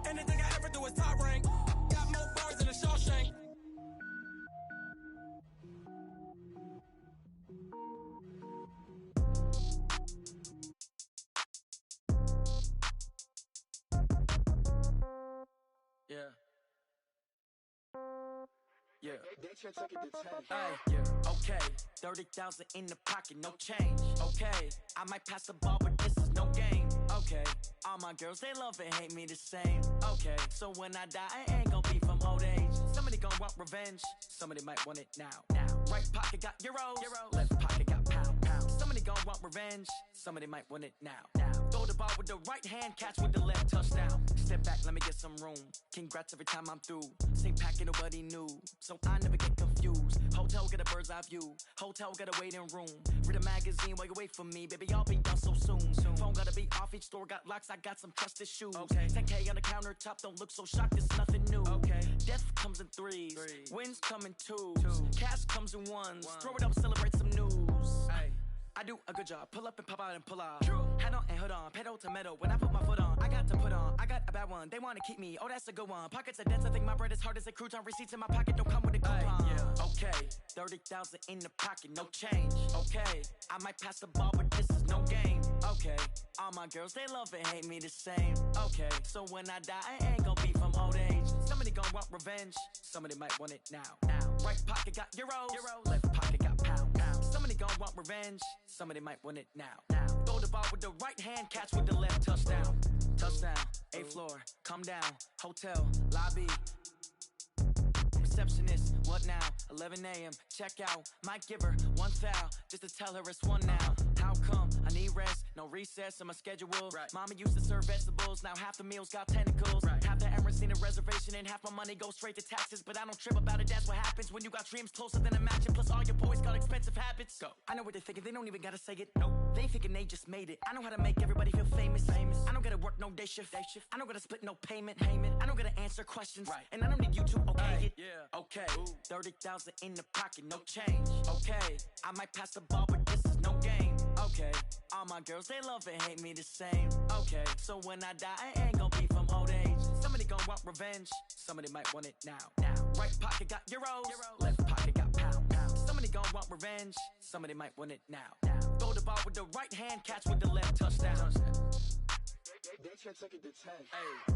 Anything I ever do is top rank. Got more bars than a Shawshank. Yeah. Yeah. Hey, yeah. Okay. 30,000 in the pocket, no change. Okay. I might pass the ball, but this is no game. Okay. All my girls, they love and hate me the same. Okay. So when I die, I ain't gon' be from old age. Somebody gon' want revenge. Somebody might want it now. Right pocket got euros. Left pocket got pound. Somebody gon' want revenge. Somebody might want it now. Throw the ball with the right hand, catch with the left, touchdown. Step back, let me get some room. Congrats every time I'm through. Same packet, nobody knew. So I never get confused. Hotel get a bird's eye view. Hotel got a waiting room. Read a magazine while you wait for me. Baby, I'll be done so soon. Phone gotta be off, each store got locks. I got some trusted shoes. Okay. 10K on the countertop, don't look so shocked, it's nothing new. Okay. Death comes in threes. Wins come in twos. Cash comes in ones. Throw it up, celebrate some news. Ay. I do a good job. Pull up and pop out and pull out. Head on and hood on. Pedal to metal. When I put my foot on, I got to put on. I got a bad one. They want to keep me. Oh, that's a good one. Pockets are dense. I think my bread is hard as a crouton. Receipts in my pocket don't come with a coupon. Yeah. Okay. 30,000 in the pocket. No change. Okay. I might pass the ball, but this is no game. Okay. All my girls, they love and hate me the same. Okay. So when I die, I ain't gon' be from old age. Somebody gon' want revenge. Somebody might want it now. Right pocket got euros. Left pocket got pound. Somebody gon' want revenge. Somebody might want it now. Throw the ball with the right hand, catch with the left, touchdown. Touchdown, 8th floor, come down, hotel, lobby. Receptionist, what now? 11 a.m., check out. Might give her one foul, just to tell her it's one now. How come? I need rest, no recess in my schedule. Right. Mama used to serve vegetables, now half the meals got tentacles. Right. Half the Emirates need a reservation and half my money goes straight to taxes. But I don't trip about it, that's what happens when you got dreams closer than a mansion. Plus all your boys got expensive habits. Go. I know what they're thinking, they don't even gotta say it. Nope. They thinking they just made it. I know how to make everybody feel famous. I don't gotta work no day shift. I don't gotta split no payment. I don't gotta answer questions. Right. And I don't need you to okay it. Yeah. Okay. 30,000 in the pocket, no change. Okay. I might pass the ball, but this is no game. Okay. All my girls, they love and hate me the same. Okay. So when I die, I ain't gon' be from old age. Somebody gon' want revenge. Somebody might want it now. Right pocket got euros. Left pocket got pound. Somebody gon' want revenge. Somebody might want it now. Throw the ball with the right hand, catch with the left, touchdown. They should take it to 10. Hey.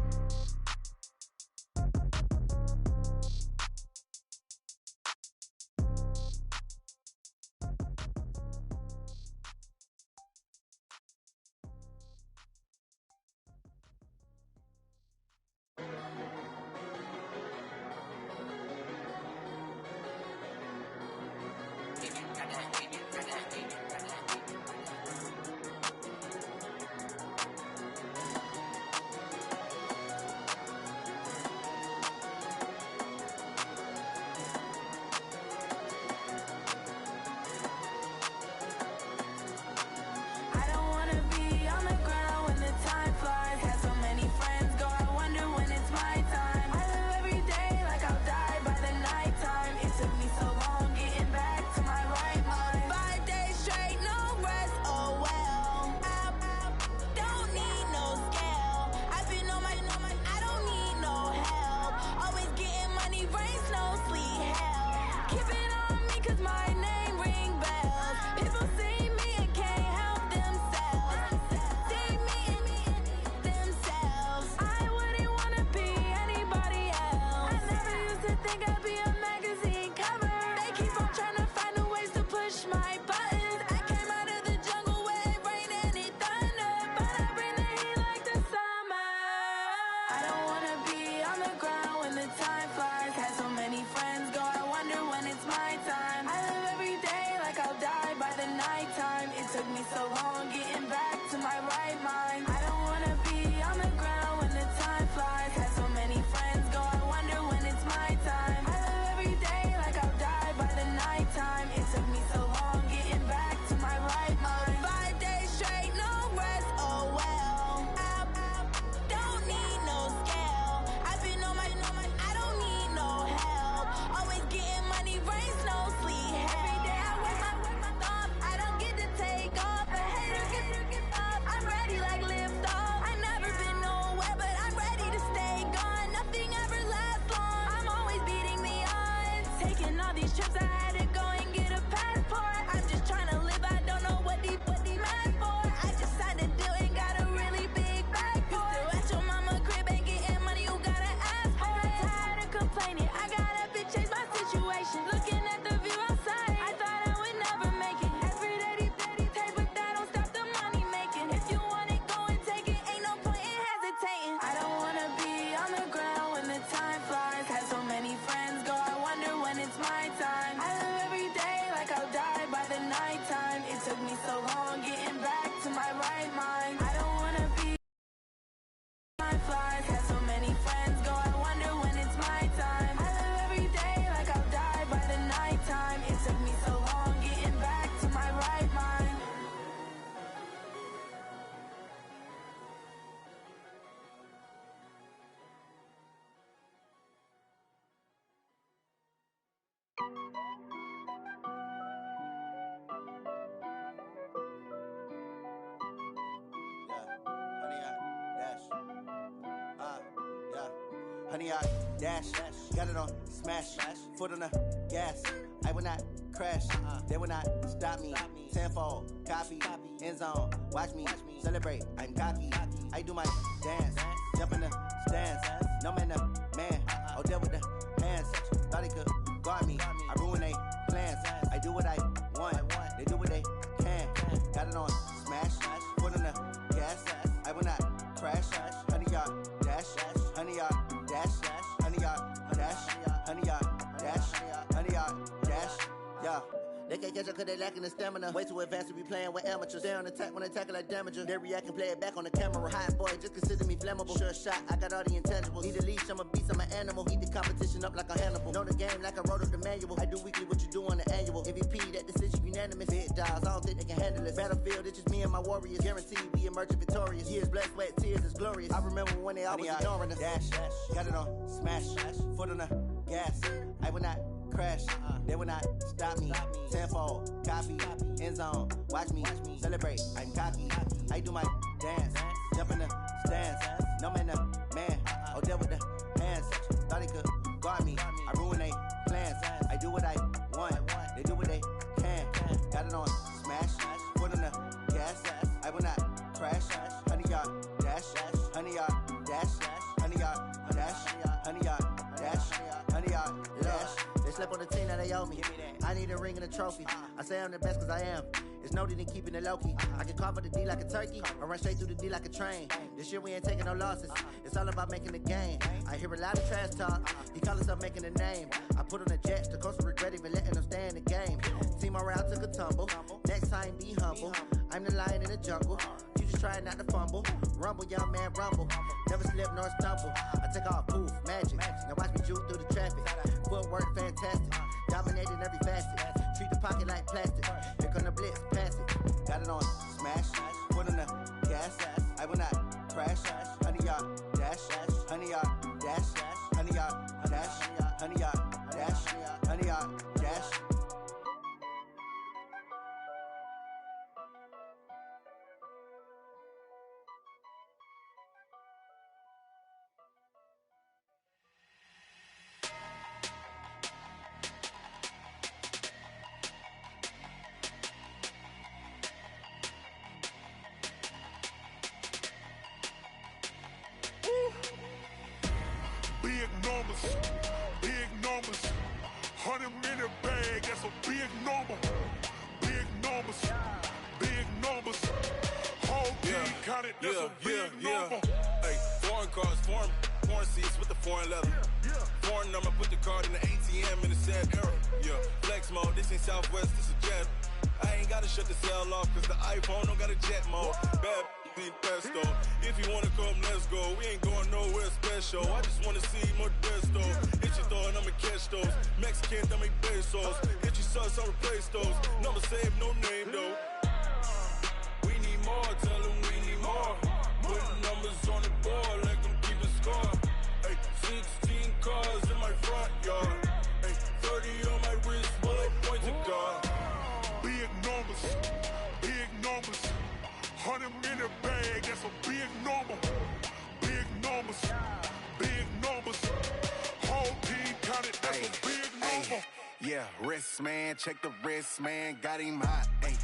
Honey, I dash, got it on smash, foot on the gas. I will not crash, they will not stop me. Tenfold, copy, end zone, watch me celebrate. I'm cocky, I do my dance, jump in the stands. No man, man, oh, there with the hands. Thought he could guard me, I ruin they plans. I do what I want, they do what they can. Got it on smash, foot on the gas. I will not crash, honey, y'all dash, honey, y'all dash, honey, y'all dash, honey, y'all dash, honey, y'all dash, yeah. They can't catch up cause they lacking the stamina. Way too advanced to be playing with amateurs. Stay on attack when they tackle like damager. They react and play it back on the camera. Hot boy, just consider me flammable. Sure shot, I got all the intangibles. Need a leash, I'm a beast, I'm an animal. Eat the competition up like a Hannibal. Know the game like I wrote up the manual. I do weekly what you do on the annual. MVP, that decision unanimous. Big dials, I don't think they can handle it. Battlefield, it's just me and my warriors. Guaranteed we emerging victorious. Years, blood, sweat, tears, is glorious. I remember when they always ignoring us. Dash, got it on smash, foot on the gas. I will not crash, they will not stop me. Tenfold, copy, end zone, watch me celebrate. I'm cocky, I do my dance, jump in the stands. No man, man, oh, there with the hands. Thought he could guard me, I ruin they plans. I do what I want, they do what they can. Got it on smash, foot on the gas. I will not crash, honey, y'all dash, honey, y'all dash, honey, y'all dash, honey, y'all dash, honey, y'all dash. They slept on the team that they owe me. I need a ring and a trophy. I say I'm the best cause I am. It's no need in keeping it low-key. I can carve up the D like a turkey or run straight through the D like a train. This year we ain't taking no losses. It's all about making the game. I hear a lot of trash talk. He call himself making a name. I put on the Jets. The coach will regret even letting them stay in the game. Team morale took a tumble. Next time be humble. I'm the lion in the jungle. You just try not to fumble. Rumble, young man, rumble. Never slip nor stumble. I take off, poof, magic. Now watch me juke through the traffic. Footwork fantastic. Dominating every facet. Treat the pocket like plastic. Here come the blitz, pass it. Got it on smash. Foot on the gas. I will not crash. Honey, y'all dash. Honey, y'all dash. Honey, y'all dash. Honey, y'all dash. Honey, y'all dash. Big numbers, 100-minute bag, that's a big number. Big numbers, whole team counted, that's a big number. Hey, foreign cars, foreign seats with the foreign leather. Foreign number, put the card in the ATM in the sad era. Yeah, flex mode, this ain't Southwest, this is jet. I ain't gotta shut the cell off, cause the iPhone don't got a jet mode. Bad need pesto. If you wanna come, let's go. We ain't going nowhere special. I just wanna see more desto. Hit your throw and I'ma catch those. Mexican, I make pesos. Hit your sauce, I'll replace those. Number save, no name though. We need more, tell them we need more. Putting numbers on the board, let them keep a score. Hey, 16 cars in my front yard. Hey, 30 on my wrist, bullet point to God. Big numbers, 100-minute bag, that's a big number. Big numbers, whole team counted, that's a big number. Yeah, wrist man, check the wrist man, got him hot. Ay,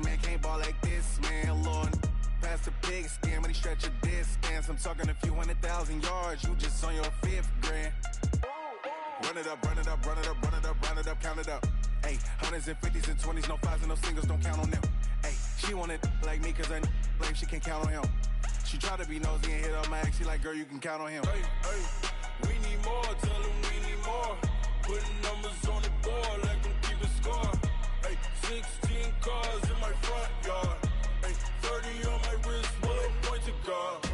man can't ball like this, man. Lord, past the pig skin when he stretch a distance. I'm talking a few 100,000 yards, you just on your 5th grand. Run it up, count it up. Ay, hundreds and 50s and 20s, no 5s and no singles, don't count on them. Ay, she want it like me cause I blame she can't count on him. She try to be nosy and hit up my ex, she like, girl, you can count on him. Hey, we need more, tell them we need more. Putting numbers on the board, let them keep a score. Hey, 16 cars in my front yard. Hey, 30 on my wrist, bullet point to God.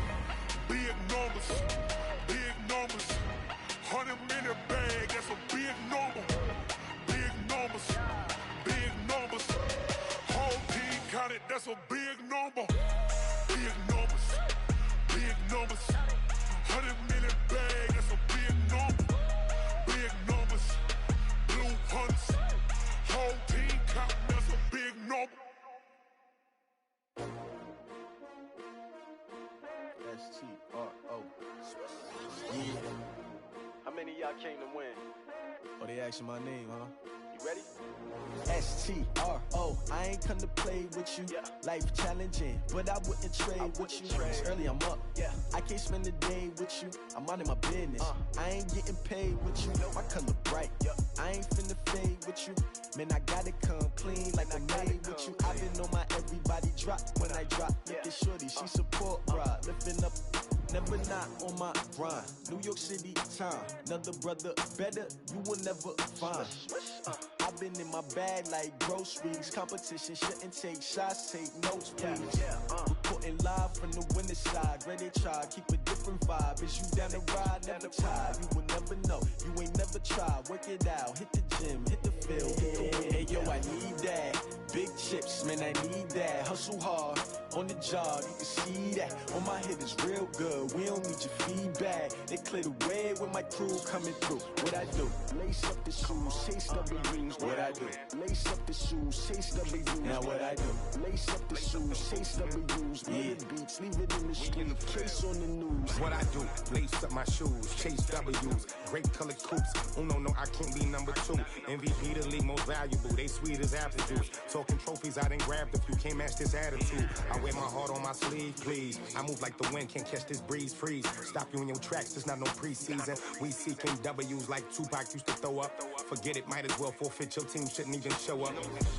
Big numbers, 100-minute bag, that's a big number. Big numbers, whole team counted, that's a big number. Big numbers, 100-minute bag, that's a big number. Big numbers, blue hunts. S-T-R-O. Yeah. How many of y'all came to win? Oh, they asking my name, huh? You ready? S-T-R-O. I ain't come to play with you. Yeah. Life challenging, but I wouldn't trade with you. It's early, I'm up. Yeah. I can't spend the day with you. I'm minding my business. I ain't getting paid with you. My color bright. I ain't finna fade with you. Man, I gotta come clean like I made with you. I've been on my everybody drop when I drop. Look at shorty, she support ride. Lifting up, never not on my grind. New York City time. Another brother better, you will never find. I've been in my bag like groceries. Competition shouldn't take shots, take notes, please. Reporting live from the winning side. Ready to try, keep a different vibe. Is you down the ride, never tired. You will never know, you ain't never tried. Work it out, hit the gym, hit the field, hit the win. Hey yo, I need that. Big chips, man, I need that. Hustle hard, on the job, you can see that. On my hit is real good, we don't need your feedback. They clear the way with my crew coming through. What I do? Lace up the shoes, chase W's. What I do? Lace up the shoes, chase W's. Now what I do? Lace up the shoes, chase W's. Yeah. Beats, leave it in the street, case on the news. What I do? Lace up my shoes, chase W's. Great colored coops. Oh no, I can't be number 2. MVP the league most valuable. They sweet as apple juice. Talking trophies, I done grabbed a few. Can't match this attitude. I wear my heart on my sleeve, please. I move like the wind, can't catch this breeze. Freeze. Stop you in your tracks. There's not no preseason. We seeking W's like Tupac used to throw up. Forget it, might as well forfeit. Your team shouldn't even show up.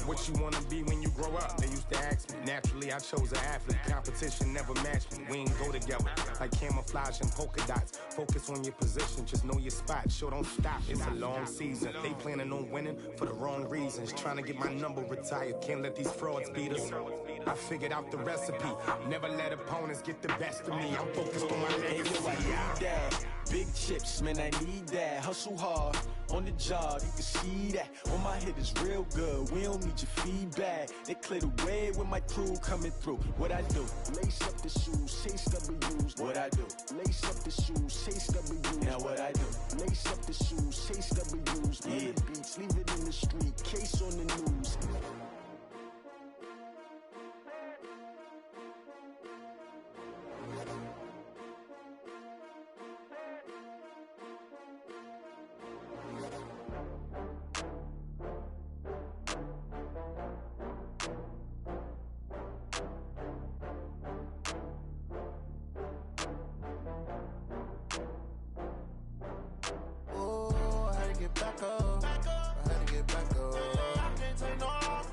What you wanna be when you grow up? They used to ask me. Naturally, I chose an athlete. Competition never matched me. We ain't go together like camouflage and polka dots. Focus on your position, just know your spot. Sure, don't stop. It's a long season. They planning on winning for the wrong reasons. Trying to get my number retired. Can't let these frauds beat us. I figured out the recipe. Never let opponents get the best of me. I'm focused on my legacy. I need that. Big chips, man, I need that. Hustle hard, on the job, you can see that. On my hit is real good, we don't need your feedback. They clear the way with my crew coming through. What I do? Lace up the shoes, chase W's. What I do? Lace up the shoes, chase W's. Now what I do? Lace up the shoes, chase W's. Yeah. Beats, leave it in the street, case on the news. Back up. I had to get back up. I can't take no loss.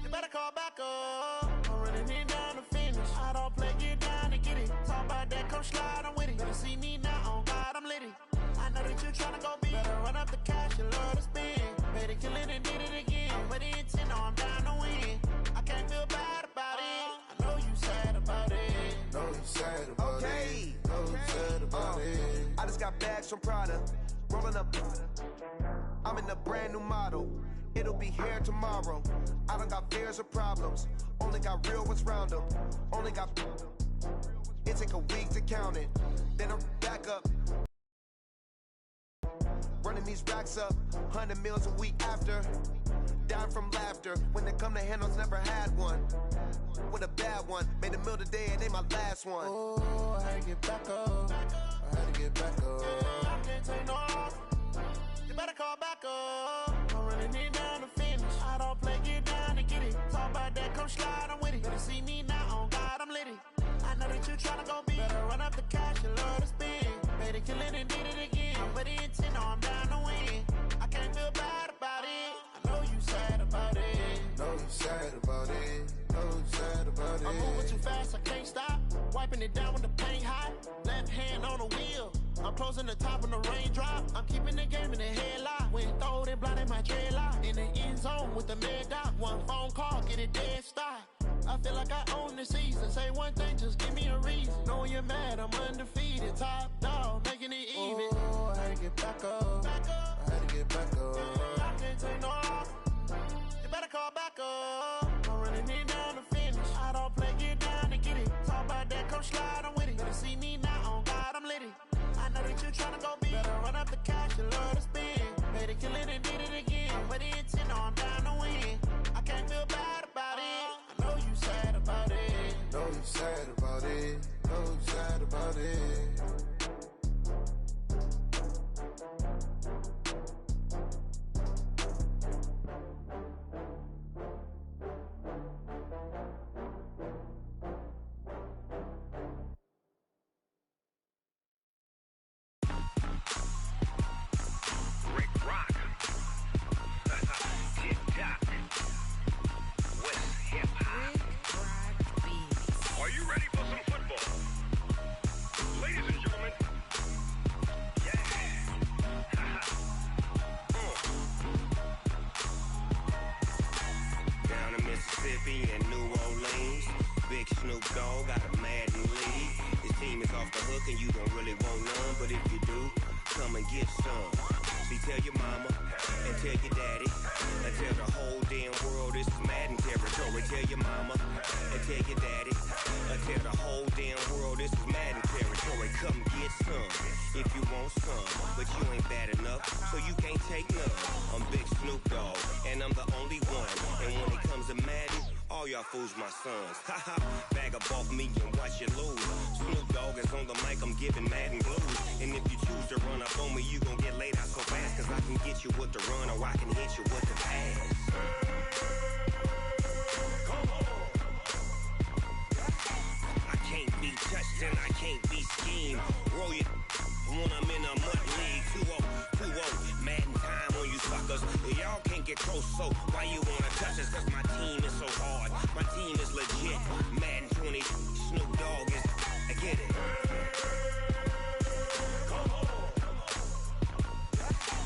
You better call back up. I'm running it down to finish. I don't play, get down to get it. Talk about that, come slide, I'm with it. Better see me now, on God, I'm litty. I know that you tryna go big. Better run up the cash, you love to spend. Better kill it and did it again. But the intent, no, I'm down to win. I can't feel bad about it. I know you sad about it. Know you sad about it. Know you sad about it. I just got bags from Prada. Rolling up, I'm in a brand new model. It'll be here tomorrow. I don't got fears or problems. Only got real ones round them. Only got. It take a week to count it. Then I'm back up. Running these racks up. 100 meals a week after. Down from laughter. When they come to handles, never had one. With a bad one. Made a meal today and ain't my last one. Oh, I had to get back up. I had to get back up. I can't take no loss. You better call back up. I'm running it down to finish. I don't play, get down to get it. Talk about that, come slide, I'm with it. Better see me now, on God, I'm litty. I know that you tryna go big. Better run up the cash, you love to spend. Better kill it and did it again. But the intent, no, I'm down to win. I can't feel bad about it. I know you sad about it. Know you sad about it. Know you sad about it. I'm moving too fast, I can't stop. Wiping it down with the paint hot. Left hand on the wheel. I'm closing the top when the raindrop. I'm keeping the game in the headlock. When throwed and blinded my dreadlock. In the end zone with the mad dot. One phone call, get it dead stop. I feel like I own the season. Say one thing, just give me a reason. Knowing you're mad, I'm undefeated. Top dog, making it even. Oh, I had to get back up. I had to get back up. I can't take no loss. You better call back up. I'm running it down to finish. I don't play, get down to get it. Talk about that, come slide, I'm with it. Better see me now, on God, I'm litty. I know that you tryna go big. Better run up the cash, you love to spend. Better kill it and did it again. But the intent, no, I'm down to win. I can't feel bad about it. I know you sad about it. Know you sad about it. Know you sad hook and you don't really want none. But if you do, come and get some. See, tell your mama and tell your daddy and tell the whole damn world this is Madden territory. Tell your mama and tell your daddy and tell the whole damn world this is Madden territory. Come get some if you want some, but you ain't bad enough, so you can't take none. I'm Big Snoop Dogg, and I'm the only one. And when it comes to Madden, all y'all fools my sons. Haha, bag up off me and watch you lose. Snoop Dogg is on the mic, I'm giving Madden blues. And if you choose to run up on me, you gon' get laid out so fast. Cause I can get you with the run or I can hit you with the pass. I can't be touched and I can't be schemed. Roll you when I'm in a mud league. 2-0, Madden time on you suckers. Y'all can't get close, so why you wanna touch us? Cause my team is so hard. My team is legit. Madden 20, Snoop Dogg is, I get it.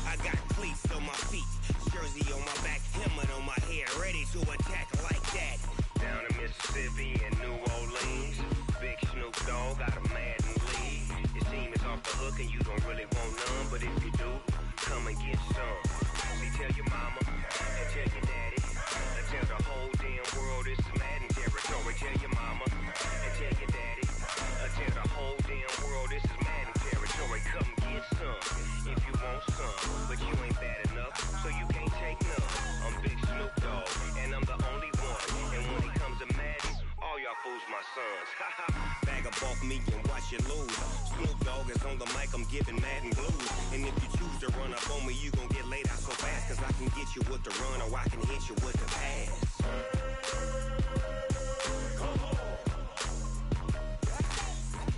I got cleats on my feet, jersey on my back, helmet on my head, ready to attack like that. Down in Mississippi and New Orleans, Big Snoop Dogg got a Madden league. Your team is off the hook and you don't really want none, but if you do, come and get some. See, tell your mama and tell your daddy and tell the whole damn world this is Madden territory. Tell your mama and tell your daddy and tell the whole damn world this is Madden territory. Come get some if you want some, but you ain't bad enough, so you can't take none. I'm Big Snoop Dogg, and I'm the only one. And when it comes to Madden, all y'all fools my sons. Haha, bag up off me and watch you lose. Snoop Dogg is on the mic, I'm giving Madden blues. And if you choose to run up on me, you gon' get laid out so fast. Cause I can get you with the run or I can hit you with the pass.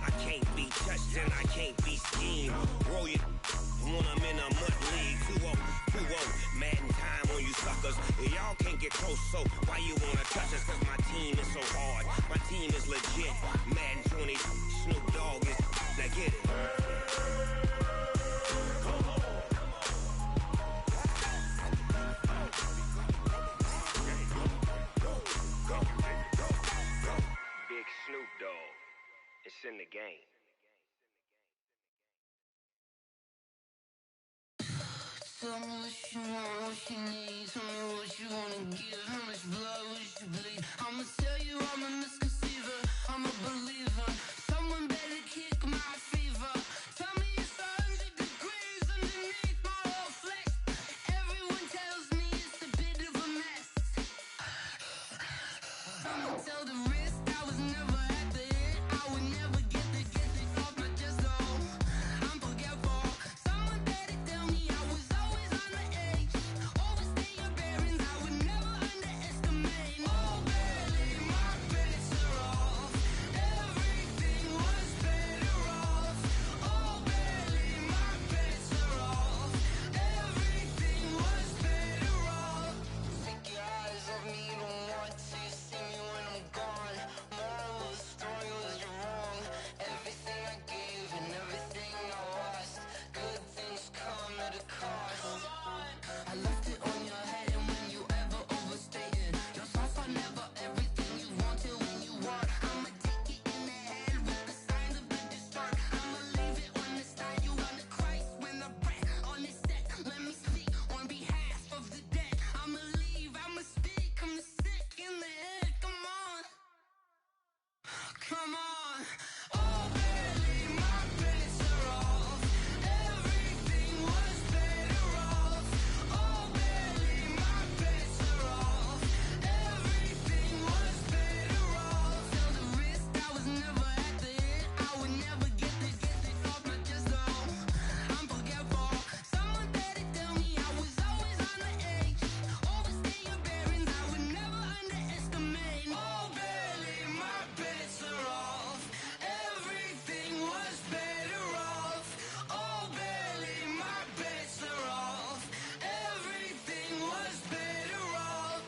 I can't be touched and I can't be schemed. Roll you when I'm in a mud league. 2-0, Madden time on you suckers. Y'all can't get close, so why you wanna touch us? Cause my team is so hard. My team is legit. Madden 20, Snoop Dogg is, now get it. Big Snoop Dogg, it's in the game. Tell me what you want, what you need. Tell me what you wanna give. How much blood would you bleed? I'ma tell you I'm a misconceiver. I'm a believer. Someone better kick my fever. Tell me it's 100 degrees underneath my whole flesh. Everyone tells me it's a bit of a mess. I'ma tell the risk I was never at the end. I would never get this off my chest though. I'm forgetful. Someone better tell me I was always on the edge. Overstay your bearings, I would never underestimate. Oh, barely, my bets are off. Everything was better off. Oh, barely, my bets are off. Everything was better off. Take your eyes off me, don't want to see me when I'm gone. Moral of the story was you're wrong. Everything I gave and everything I lost. Good things come at a cost. I left it on your head, and when you ever overstay it, your thoughts are never everything you wanted when you want. I'ma take it in the head with the signs of the distort. I'ma leave it on the side. You on the Christ when I breath on this set. Let me speak on behalf of the dead. I'ma leave, I'ma speak. I'm sick in the head. Come on, come on. Oh, barely, my bets are off. Everything was better off. Oh, barely, my bets are off. Everything was better off. Till the risk I was never at the end. I would never get this off my chest though. I'm forgetful. Someone better tell me I was always on the edge. Overstay your bearings, I would never underestimate. Oh, barely, my bets are off. Everything was better off. Oh, barely, my bets are off. Everything was better off.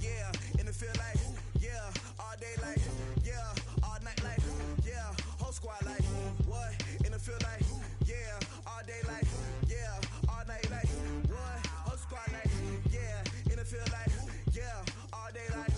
Yeah, and it feel like, yeah, all day like, yeah, all night like, yeah, whole squad like, what? And it feel like, yeah, all day like, yeah, all night like, what? Whole squad like, yeah, and it feel like, yeah, all day like,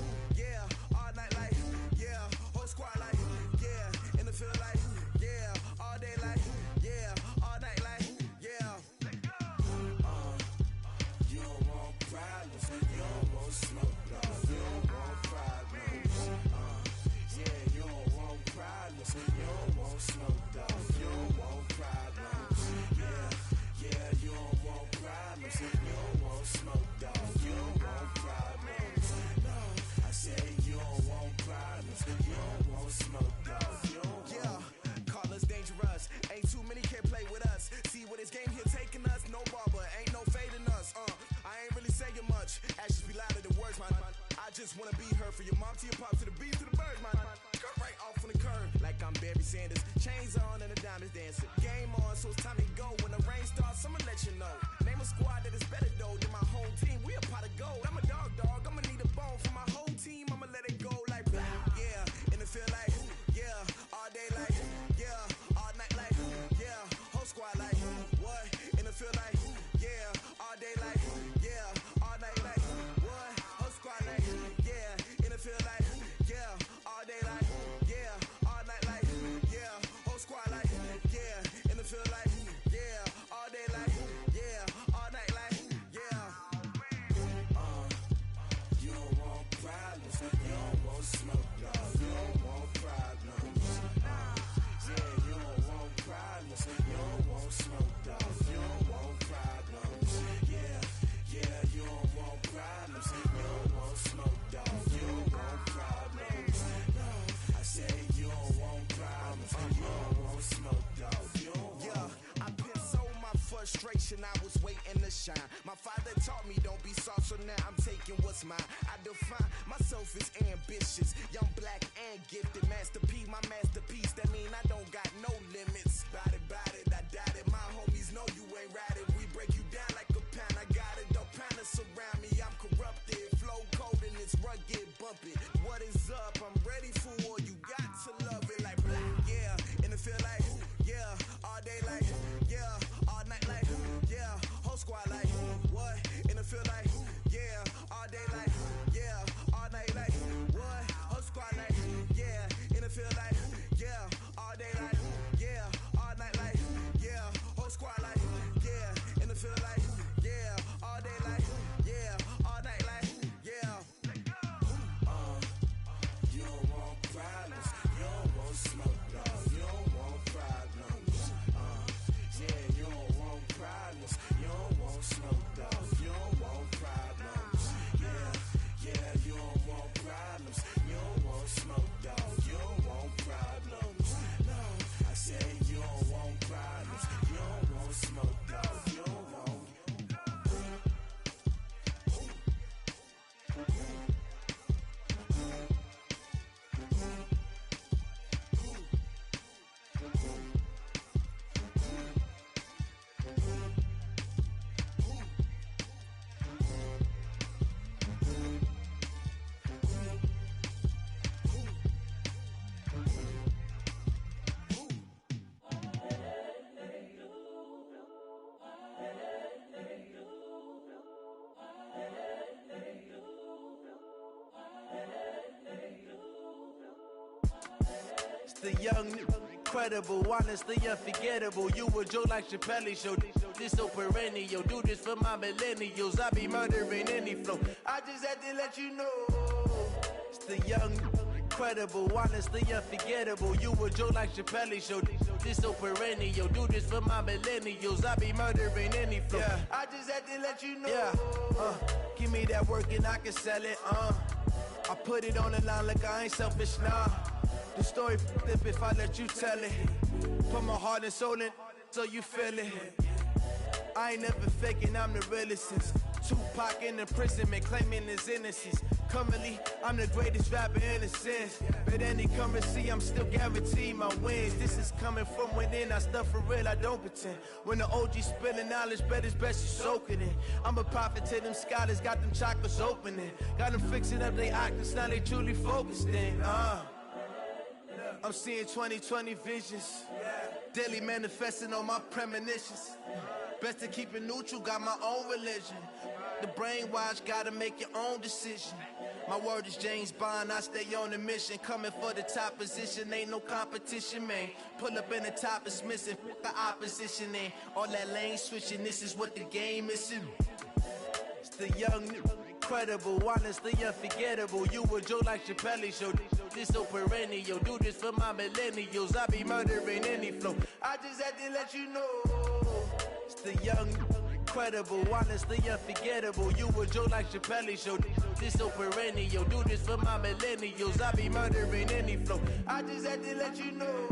just wanna be her. For your mom to your pop to the beat to the birds, my cut right off on the curve. Like I'm Barry Sanders, chains on and the diamonds dancing. Game on, so it's time to go. When the rain starts, I'ma let you know. Name a squad that is better though than my home team. We a pot of gold. I'm a dog, I'ma need a bone for my whole team. I'ma let it go like yeah, and it feel like yeah, all day like yeah, all night like yeah, whole squad like what, and it feel like yeah, all day like yeah, all night like what, whole squad like yeah, and it feel like yeah, all day like yeah, all night like yeah, whole squad like yeah, and it feel like yeah, all day like yeah, all night like yeah. You don't want problems, you don't want smoke, dog. You don't want problems. Yeah, you don't want problems, you don't want smoke, dog. You don't want problems. Yeah, you don't want problems, you don't want smoke, dog. You don't want problems. No, I say you don't want problems, you don't want smoke, dog. You don't want. Yeah, I put so my frustration, I was waiting to shine. My father taught me don't be soft, so now I'm taking what's mine. I define myself as ambitious, young, black, and gifted. Master P, my masterpiece. That mean I don't got no limits. Bout it, I doubt it. My homies know you ain't ride it. We break you down like a pound. I got it, don't pound to surround me. I'm corrupted, flow cold and it's rugged, bumping. What is up? I'm ready for war. You got to love it like black, yeah. And it feel like yeah, all day like yeah, all night like yeah, whole squad like what? And it feel like yeah, all day like yeah, all night like what? Whole squad like yeah, and it feel like yeah, all day like yeah, all night like yeah, whole squad like yeah, and it feel like yeah, all day like yeah, all night like yeah. You don't want problems, you don't want smoke, dog. You don't want problems. Yeah, you don't want problems, you don't want smoke, dog. You don't want problems. Yeah, you don't want problems, you don't want smoke, dog. You don't want problems. No, I say you don't want problems, you don't want smoke, dog. You don't want. It's the young, incredible, honestly unforgettable. You a joke like Chappelle show. This so perennial. Do this for my millennials. I be murdering any flow. I just had to let you know. It's the young, incredible, honestly unforgettable. You a joke like Chappelle show. This so perennial. Do this for my millennials. I be murdering any flow. Yeah. I just had to let you know. Yeah. Give me that work and I can sell it. I put it on the line like I ain't selfish, nah. The story flip if I let you tell it. Put my heart and soul in so you feel it. I ain't never faking, I'm the realest since Tupac in imprisonment, claiming his innocence. Currently, I'm the greatest rapper in a sense. But any currency, I'm still guaranteed my wins. This is coming from within, I stuff for real, I don't pretend. When the OG spilling knowledge, bet it's best you soak it in. I'm a prophet to them scholars, got them chakras opening. Got them fixing up their octaves, now they truly focused in. I'm seeing 2020 visions, daily manifesting on my premonitions. Best to keep it neutral, got my own religion. The brainwash, gotta make your own decision. My word is James Bond, I stay on a mission. Coming for the top position, ain't no competition, man. Pull up in the top, it's missing, the opposition ain't. All that lane switching, this is what the game is. It's the young, incredible, honestly unforgettable. You a joke like Chappelle show. This so perennial. Do this for my millennials. I be murdering any flow. I just had to let you know. It's the young, incredible, honestly unforgettable. You a joke like Chappelle show. This so perennial. Do this for my millennials. I be murdering any flow. I just had to let you know.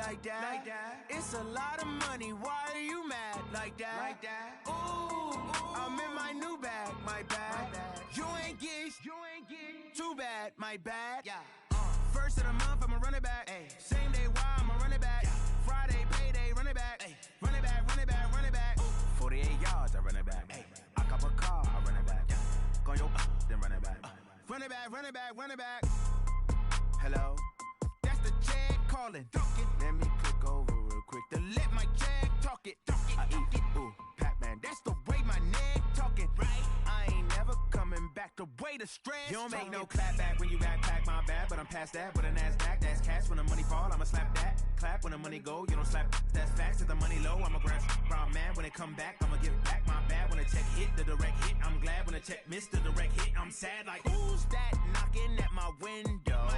like that. It's a lot of money, why are you mad like that? Ooh, I'm in my new bag, my bad. You ain't get too bad, my bad. First of the month, I'ma run it back. Same day, why I'ma run it back. Friday, payday, run it back. Run it back, run it back, run it back. 48 yards, I run it back. I cop a car, I run it back. Go yo, then run it back. Run it back, run it back, run it back. Hello? That's the Jag calling. Let me click over real quick to let my Jag talk it. I eat it, ooh, Pac-Man. That's the way my neck talking. Right? I ain't never coming back the way the stress. You don't make no clap back when you backpack, my bad. But I'm past that with a NASDAQ. That's cash when the money fall, I'ma slap that. Clap when the money go, you don't slap. That's facts. If the money low, I'ma grab brown man. When it come back, I'ma give back my bad. When the check hit, the direct hit. I'm glad when the check missed the direct hit. I'm sad like, who's that knocking at my window?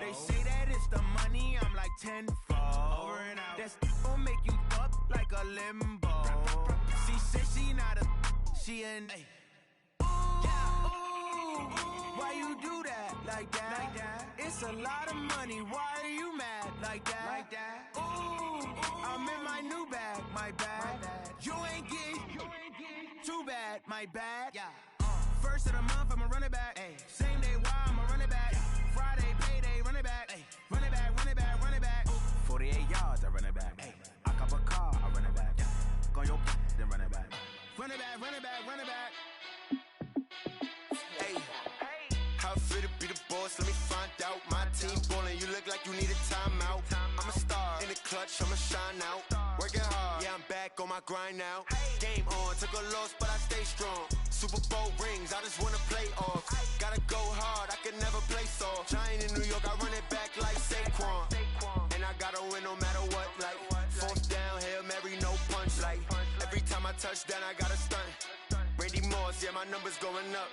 They say that it's the money, I'm like tenfold. Over and out. That's gon' make you up like a limbo. She said she not a, she an. Ooh, why you do that like that? It's a lot of money, why are you mad like that? Ooh, I'm in my new bag, my bad. You ain't get too bad, my bad. First of the month, I'ma run it back. Same day, why I'ma run it back. Friday, payday, run it back. Run it back, run it back, run it back. 48 yards, I run it back. I cop a car, I run it back. Go yo, then run it back. Run it back, run it back, run it back. Hey, how fit to be the boss? Let me find out. My team ballin', you look like you need a timeout. I'm a star in the clutch, I'ma shine out. Working hard, yeah, I'm back on my grind now. Game on, took a loss, but I stay strong. Super Bowl rings, I just wanna play off. Gotta go hard, I can never play soft. Giant in New York, I run it back like Saquon. And I gotta win no matter what, like fourth down, Hail Mary, no punch. Like every time I touch down, I gotta stunt. Randy Moss, yeah, my numbers going up.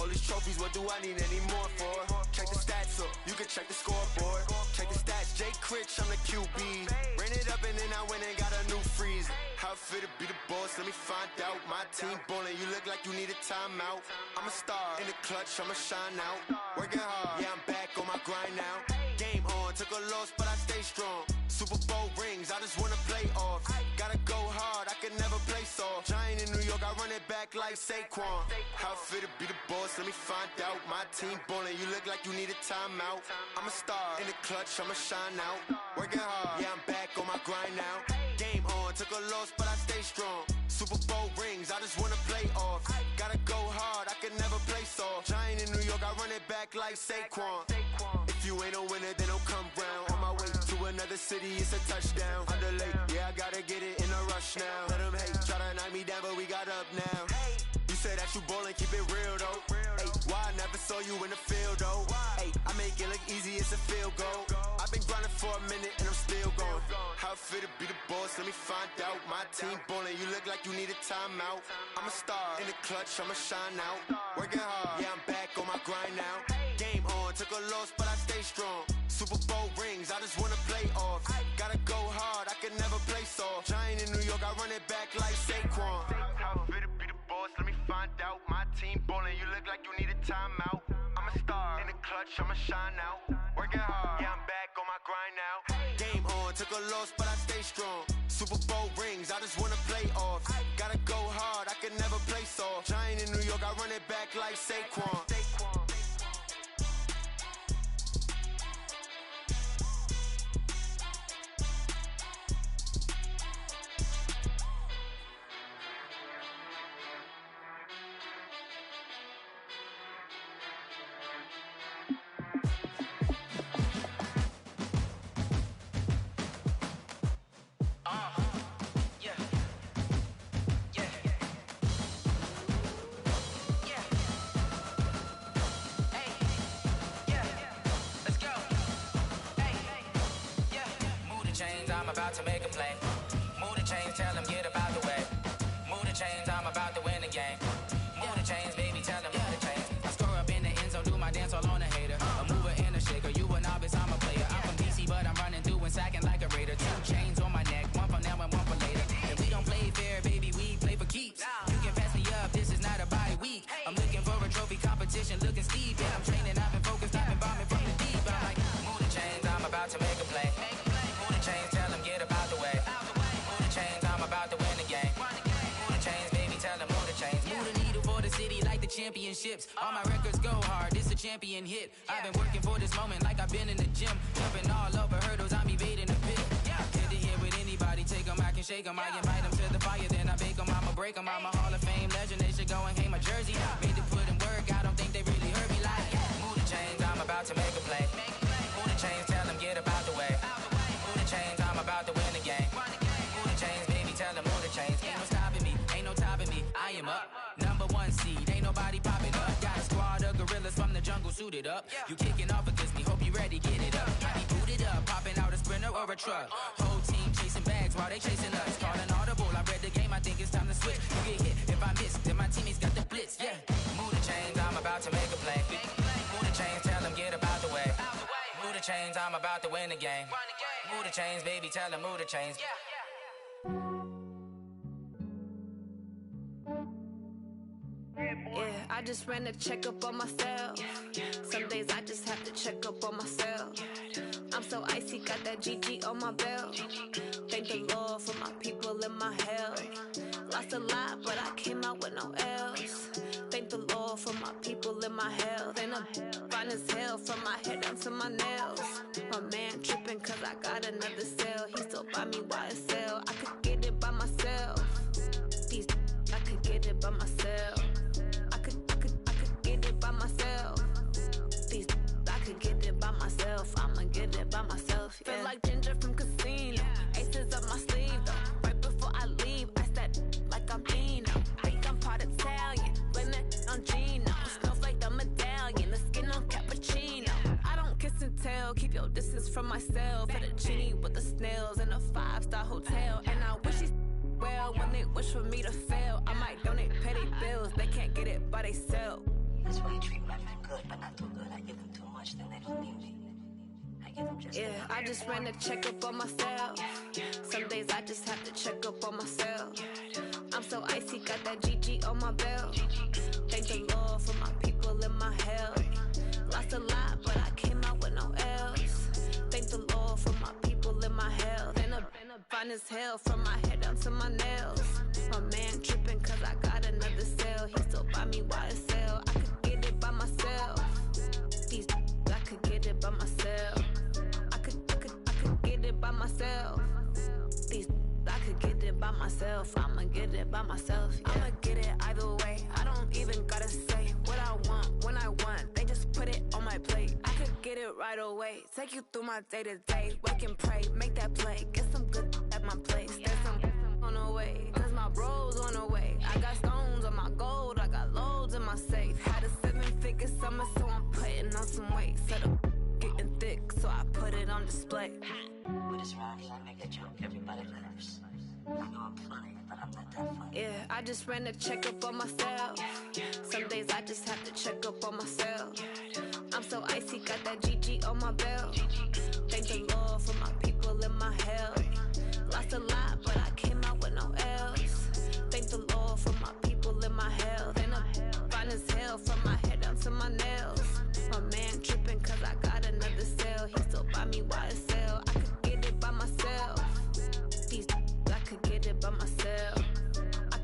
All these trophies, what do I need any more for? Check the stats up, you can check the scoreboard. Check the stats, Jay Critch, I'm the QB. Ran it up and then I went and got a new freeze. How fit to be the boss, let me find out. My team ballin', you look like you need a timeout. I'm a star in the clutch, I'ma shine out. Working hard, yeah, I'm back on my grind now. Game on, took a loss, but I stay strong. Super Bowl rings, I just wanna play off. Gotta go hard, I can never play soft. Giant in New York, I run it back like Saquon. How fit to be the boss, let me find out. My team ballin', you look like you need a timeout. I'm a star in the clutch, I'ma shine out. Working hard, yeah, I'm back on my grind now. Game on, took a loss, but I stay strong. Super Bowl rings, I just wanna play off. Gotta go hard, I can never play soft. Giant in New York, I run it back like Saquon. If you ain't a winner, then don't come round. On my way to another city, it's a touchdown. Underlay, yeah, I gotta get it in a rush now. Let them hate, try to knock me down, but we got up now. You say that you ballin', keep it real though. Hey, why I never saw you in the field though? Hey, I make it look easy, it's a field goal. I've been grinding for a minute and I'm still going. How fit to be the boss, let me find out. My team ballin', you look like you need a timeout. I'm a star in the clutch, I'ma shine out. Working hard, yeah, I'm back on my grind now. Game on, took a loss, but I stay strong. Super Bowl rings, I just wanna play off. Gotta go hard, I can never play soft. Giant in New York, I run it back like Saquon. How fit to be the boss, let me find out. My team ballin', you look like you need a timeout. I'm a star in the clutch, I'ma shine out. Working hard, yeah, I'm back on my grind now. Game on, took a loss, but I stay strong. Super Bowl rings, I just wanna play off. Gotta go hard, I can never play soft. Giant in New York, I run it back like Saquon. About to make a play. Move the chains, tell them get about the way. Move the chains, I'm about to win the game. Move the chains, baby, tell them move the chains. I score up in the end zone, do my dance all on a hater. A mover and a shaker, you a novice, I'm a player. I'm from DC, but I'm running through and sacking like a raider. 2 chains on my neck, one for now and one for later. And we don't play fair, baby, we play for keeps. You can pass me up, this is not a bye week. I'm looking for a trophy competition, looking steep. And I'm training, I've been focused, I've been bombing from the deep. But I'm like, move the chains, I'm about to make a play. Move the chains, championships. All my records go hard, this a champion hit. I've been working for this moment like I've been in the gym. Jumping all over hurdles, I'm evading the pit. Hit to hit with anybody, take them, I can shake them. I invite them to the fire, then I bake them, I'ma break them. I'm a Hall of Fame legend, they should go and hang my jersey. Made to put in work, I don't think they really heard me like. Move the chains, I'm about to make a play. Move the chains, tell them get up out the way. Move the chains, I'm about to win the game. Move the chains, baby, tell them move the chains. Ain't no stopping me, ain't no topping me. I am up, #1 seed, ain't nobody popping up. Got a squad of gorillas from the jungle suited up. You kicking off against me, hope you ready, get it up. I be booted up, popping out a sprinter or a truck. Whole team chasing bags while they chasing us. Calling audible, I read the game, I think it's time to switch. You get hit, if I miss, then my teammates got the blitz, yeah. Move the chains, I'm about to make a play. Move the chains, tell them get up out the way. Move the chains, I'm about to win the game. Move the chains, baby, tell them move the chains. Yeah, I just ran a checkup on myself. Some days I just have to check up on myself. I'm so icy, got that GG on my belt. Thank the Lord for my people and my health. Lost a lot, but I came out with no else. Thank the Lord for my people and my health. And I'm fine as hell from my head down to my nails. My man tripping cause I got another cell. He still buy me YSL. I could get it by myself. These I could get it by myself. I could get it by myself. These I could get it by myself. I'ma get it by myself. Yeah. Feel like Ginger from Casino. Aces up my sleeve though. Right before I leave, I said like I'm Dino. Think I'm part Italian. Blame that on Gino. Snowflake the medallion. The skin on cappuccino. I don't kiss and tell. Keep your distance from myself. Fettuccine with the snails in a 5-star hotel. And I wish he's well when they wish for me to fail. I might donate petty bills. They can't get it by themselves. That's why you treat women good, but not too good. I give them too much, then they don't need me. I give them just enough. I just ran a checkup on myself. Some days I just have to check up on myself. I'm so icy, got that GG on my belt. Thank the Lord for my people and my health. Lost a lot, but I came out with no else. Thank the Lord for my people and my health. And I'm fine as hell from my head down to my nails. My man tripping cause I got another cell. He still buy me YSL. I could get it by myself. These I could get it by myself. I could get it by myself. These I could get it by myself. I'ma get it by myself. Yeah. I'ma get it either way. I don't even gotta say what I want when I want. They just put it on my plate. I could get it right away. Take you through my day to day. Wake and pray, make that play. Get some good at my place. There's some on the way, cause my bro's on the way. I got stones on my gold. I got loads in my safe. Had a 7-figure summer, so I'm putting on some weight. Set up getting thick, so I put it on display. But it's around here, I make a joke, everybody laughs. I know I'm funny, but I'm not that funny. Yeah, I just ran a checkup on myself. Some days I just have to check up on myself. I'm so icy, got that GG on my belt. Thank the Lord for my people and my health. Lost a lot, but I came out with no else. Thank the Lord for my people and my health. And I'm fine as hell from my head down to my nails. My man tripping cause I got another cell. He still buy me YSL. I could get it by myself. These I could get it by myself. I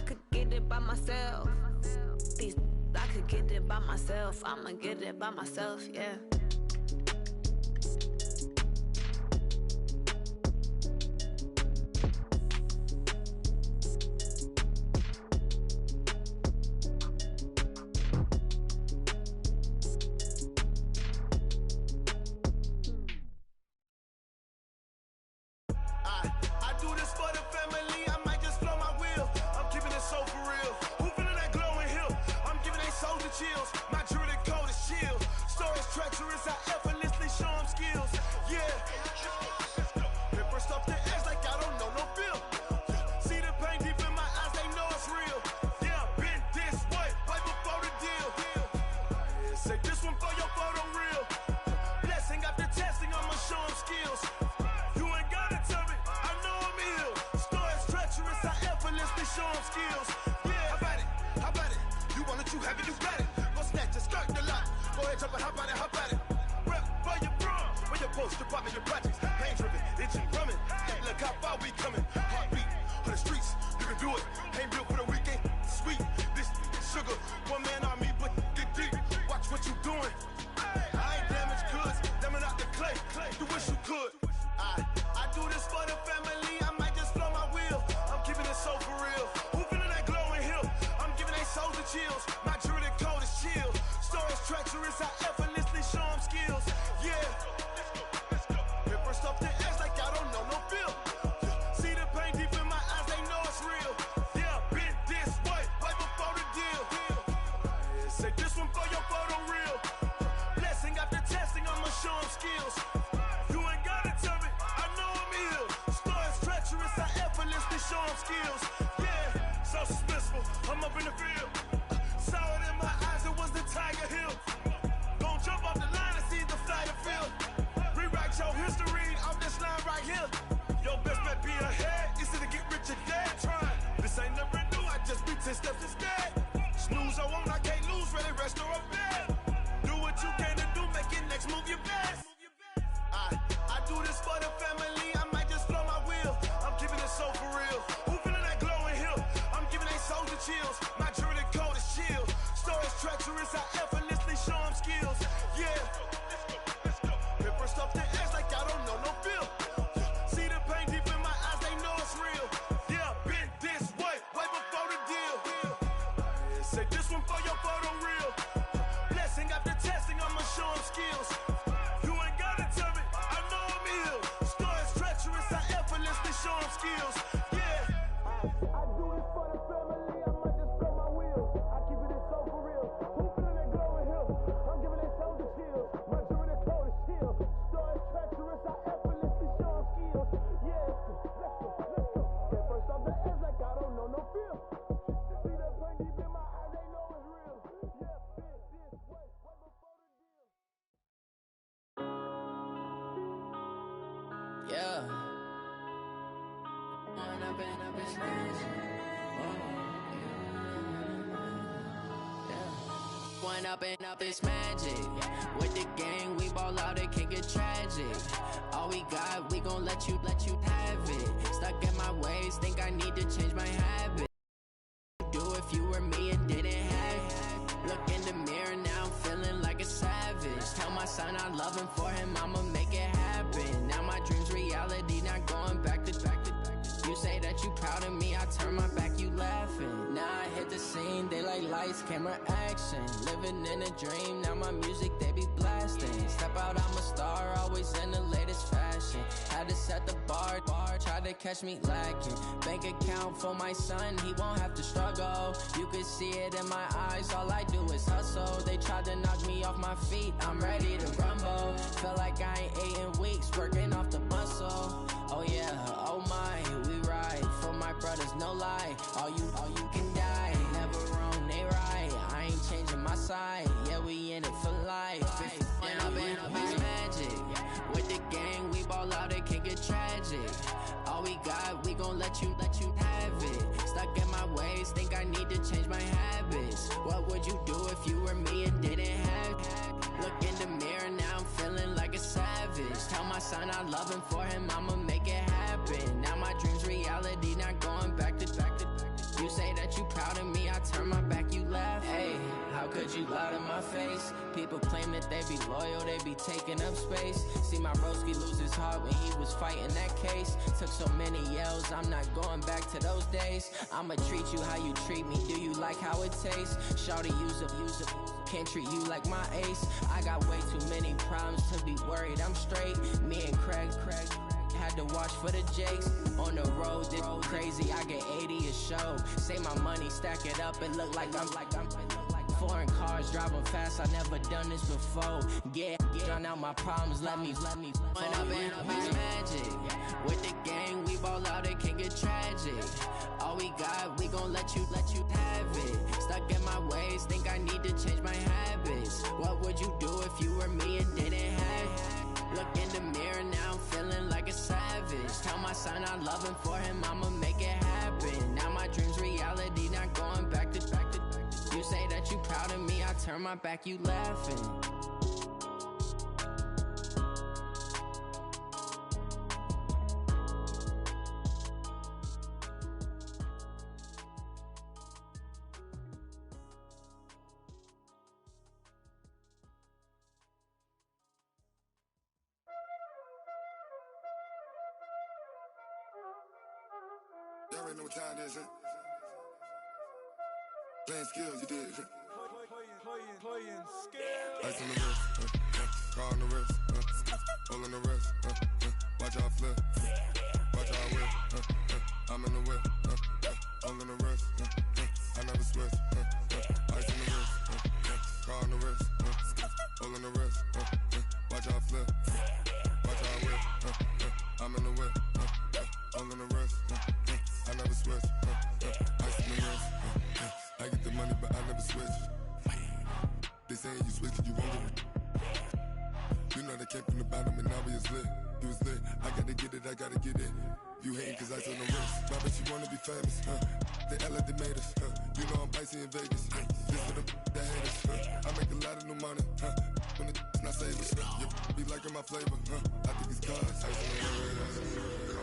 could get it by myself. These I could get it by myself. I'ma get it by myself, yeah. I do this for the family, I might just blow my wheel. I'm keeping it so for real. Who feeling that glowing hill? I'm giving they soldier chills. My jewelry code is chill. Stories treacherous, I effortlessly show them skills. Yeah. Paper stuff the edge like I don't know no feel. See the pain deep in my eyes, they know it's real. Yeah, been this way, way before the deal. Say this one for your photo reel. Blessing after testing, I'ma show them skills. You ain't gotta tell me, I know I'm ill. Stories treacherous, I effortlessly show them skills. Yeah, how about it? How about it? You want it, you have it, you got it. Go snatch it, skirt the lot. Go ahead, jump it, how about it? How about it? Yeah. Going up and up is magic. Going up and up is magic. With the gang, we ball out, it can get tragic. All we got, we gon' let you have it. Stuck in my ways, think I need to change my habit. Do if you were me and didn't have it. Look in the mirror, now I'm feeling like a savage. Tell my son I love him, for him I'ma make it happen. Now my dream's reality, not going back to. You say that you proud of me, I turn my back, you laughing. Now I hit the scene, they like lights, camera, action. Living in a dream, now my music, they be blasting. Step out, I'm a star, always in the latest fashion. Had to set the bar, try to catch me lacking. Bank account for my son, he won't have to struggle. You can see it in my eyes, all I do is hustle. They tried to knock me off my feet, I'm ready to rumble. Feel like I ain't ate in weeks, working off the muscle. Oh yeah, oh my, we ride for my brothers, no lie. All you can die, never wrong, they right. I ain't changing my side, yeah, we in it for life. When up and up is magic. With the gang, we ball out, it can get tragic. All we got, we gon' let you have it. Stuck in my ways, think I need to change my habits. What would you do if you were me and didn't have it? Look in the mirror, now I'm feeling like a savage. Tell my son I love him, for him I'ma make it happen. Now my dream's reality, not going back to. You say that you proud of me, I turn my back, you laugh. Hey, how could you lie to my face? People claim that they be loyal, they be taking up space. See my broski lose his heart when he was fighting that case. Took so many yells, I'm not going back to those days. I'ma treat you how you treat me, do you like how it tastes? Shawty, use it, can't treat you like my ace. I got way too many problems to be worried, I'm straight. Me and Craig had to watch for the Jakes. On the road, this crazy, I get 80 a show. Say my money, stack it up, it look like I'm foreign cars, driving fast, I never done this before. Get drown out my problems, let me When up and up is magic. With the gang, we ball out, it can get tragic. All we got, we gon' let you have it. Stuck in my ways, think I need to change my habits. What would you do if you were me and didn't have it? Look in the mirror, now I'm feeling like a savage. Tell my son I love him, for him I'ma make it happen. Now my dream's reality, not going back to. You say that you proud of me, I turn my back, you laughing. Y'all already know what time it is, huh? Playing skills, you did. Playing skills. Ice on the wrist, car on the wrist, hole in the wrist, watch out flip, watch out whip, I'm in the whip, hole in the wrist, I never switch, ice on the wrist, car on the wrist, hole in the wrist, watch out flip, watch out whip, I'm in the whip, hole in the wrist, I never switch, ice on the wrist, I get the money but I never switch. They saying you switch, you won't get it. You know they came from the bottom and now we is lit. You was lit, I gotta get it, I gotta get it. You hating cause I on the wrist. My bitch, you wanna be famous, They Ella, they made us, You know I'm icy in Vegas, This for the that hate us, I make a lot of new money, When the not savers, You be liking my flavor, I think it's cause ice on the wrist,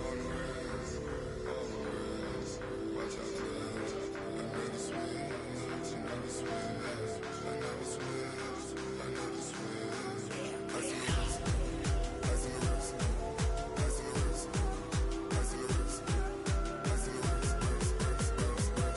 on the wrist, on the wrist. Watch out, please. I never switch, I never switch. I never switch, I never switch. Ice in the wrist, ice in the wrist, ice in the wrist, ice in the wrist, ice in the wrist,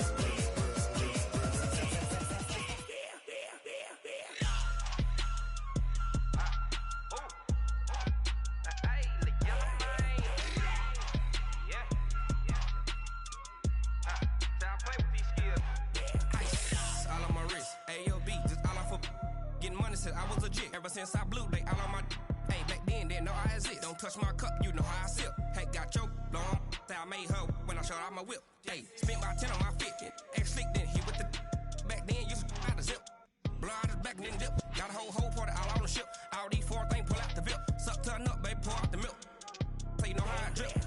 I was legit. Ever since I blew, they all on my hey, back then, they know I exist. Don't touch my cup, you know how I sip. Hey, got your long, say I made her when I showed out my whip. Hey, spent about 10 on my fit. Ex-slick, then he with the back then, used to out the zip. Blow out his back, then dip. Got a whole party all on the ship. All these four things, pull out the VIP. Suck, turn up, baby, pour out the milk. you know how I drip.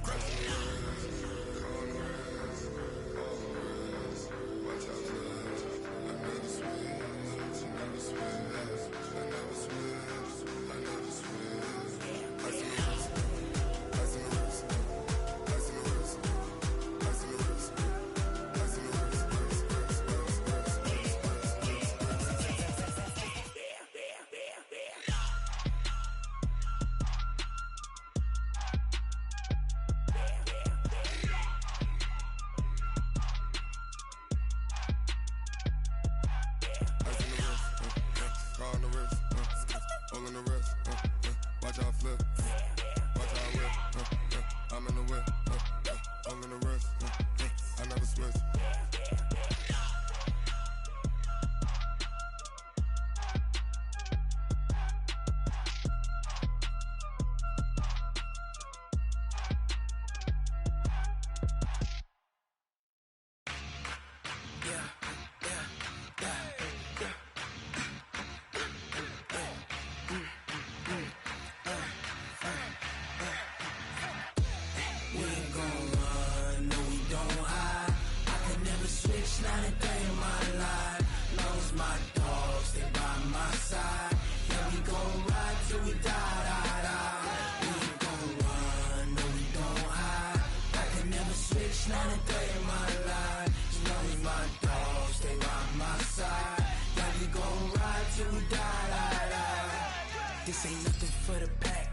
This ain't nothing for the pack.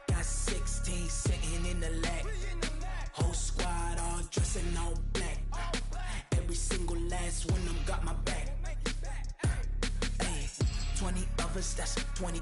Got 16 sitting in the lag. Whole squad all dressing all black. Every single last one of them got my back. Hey, 20 of us, that's 20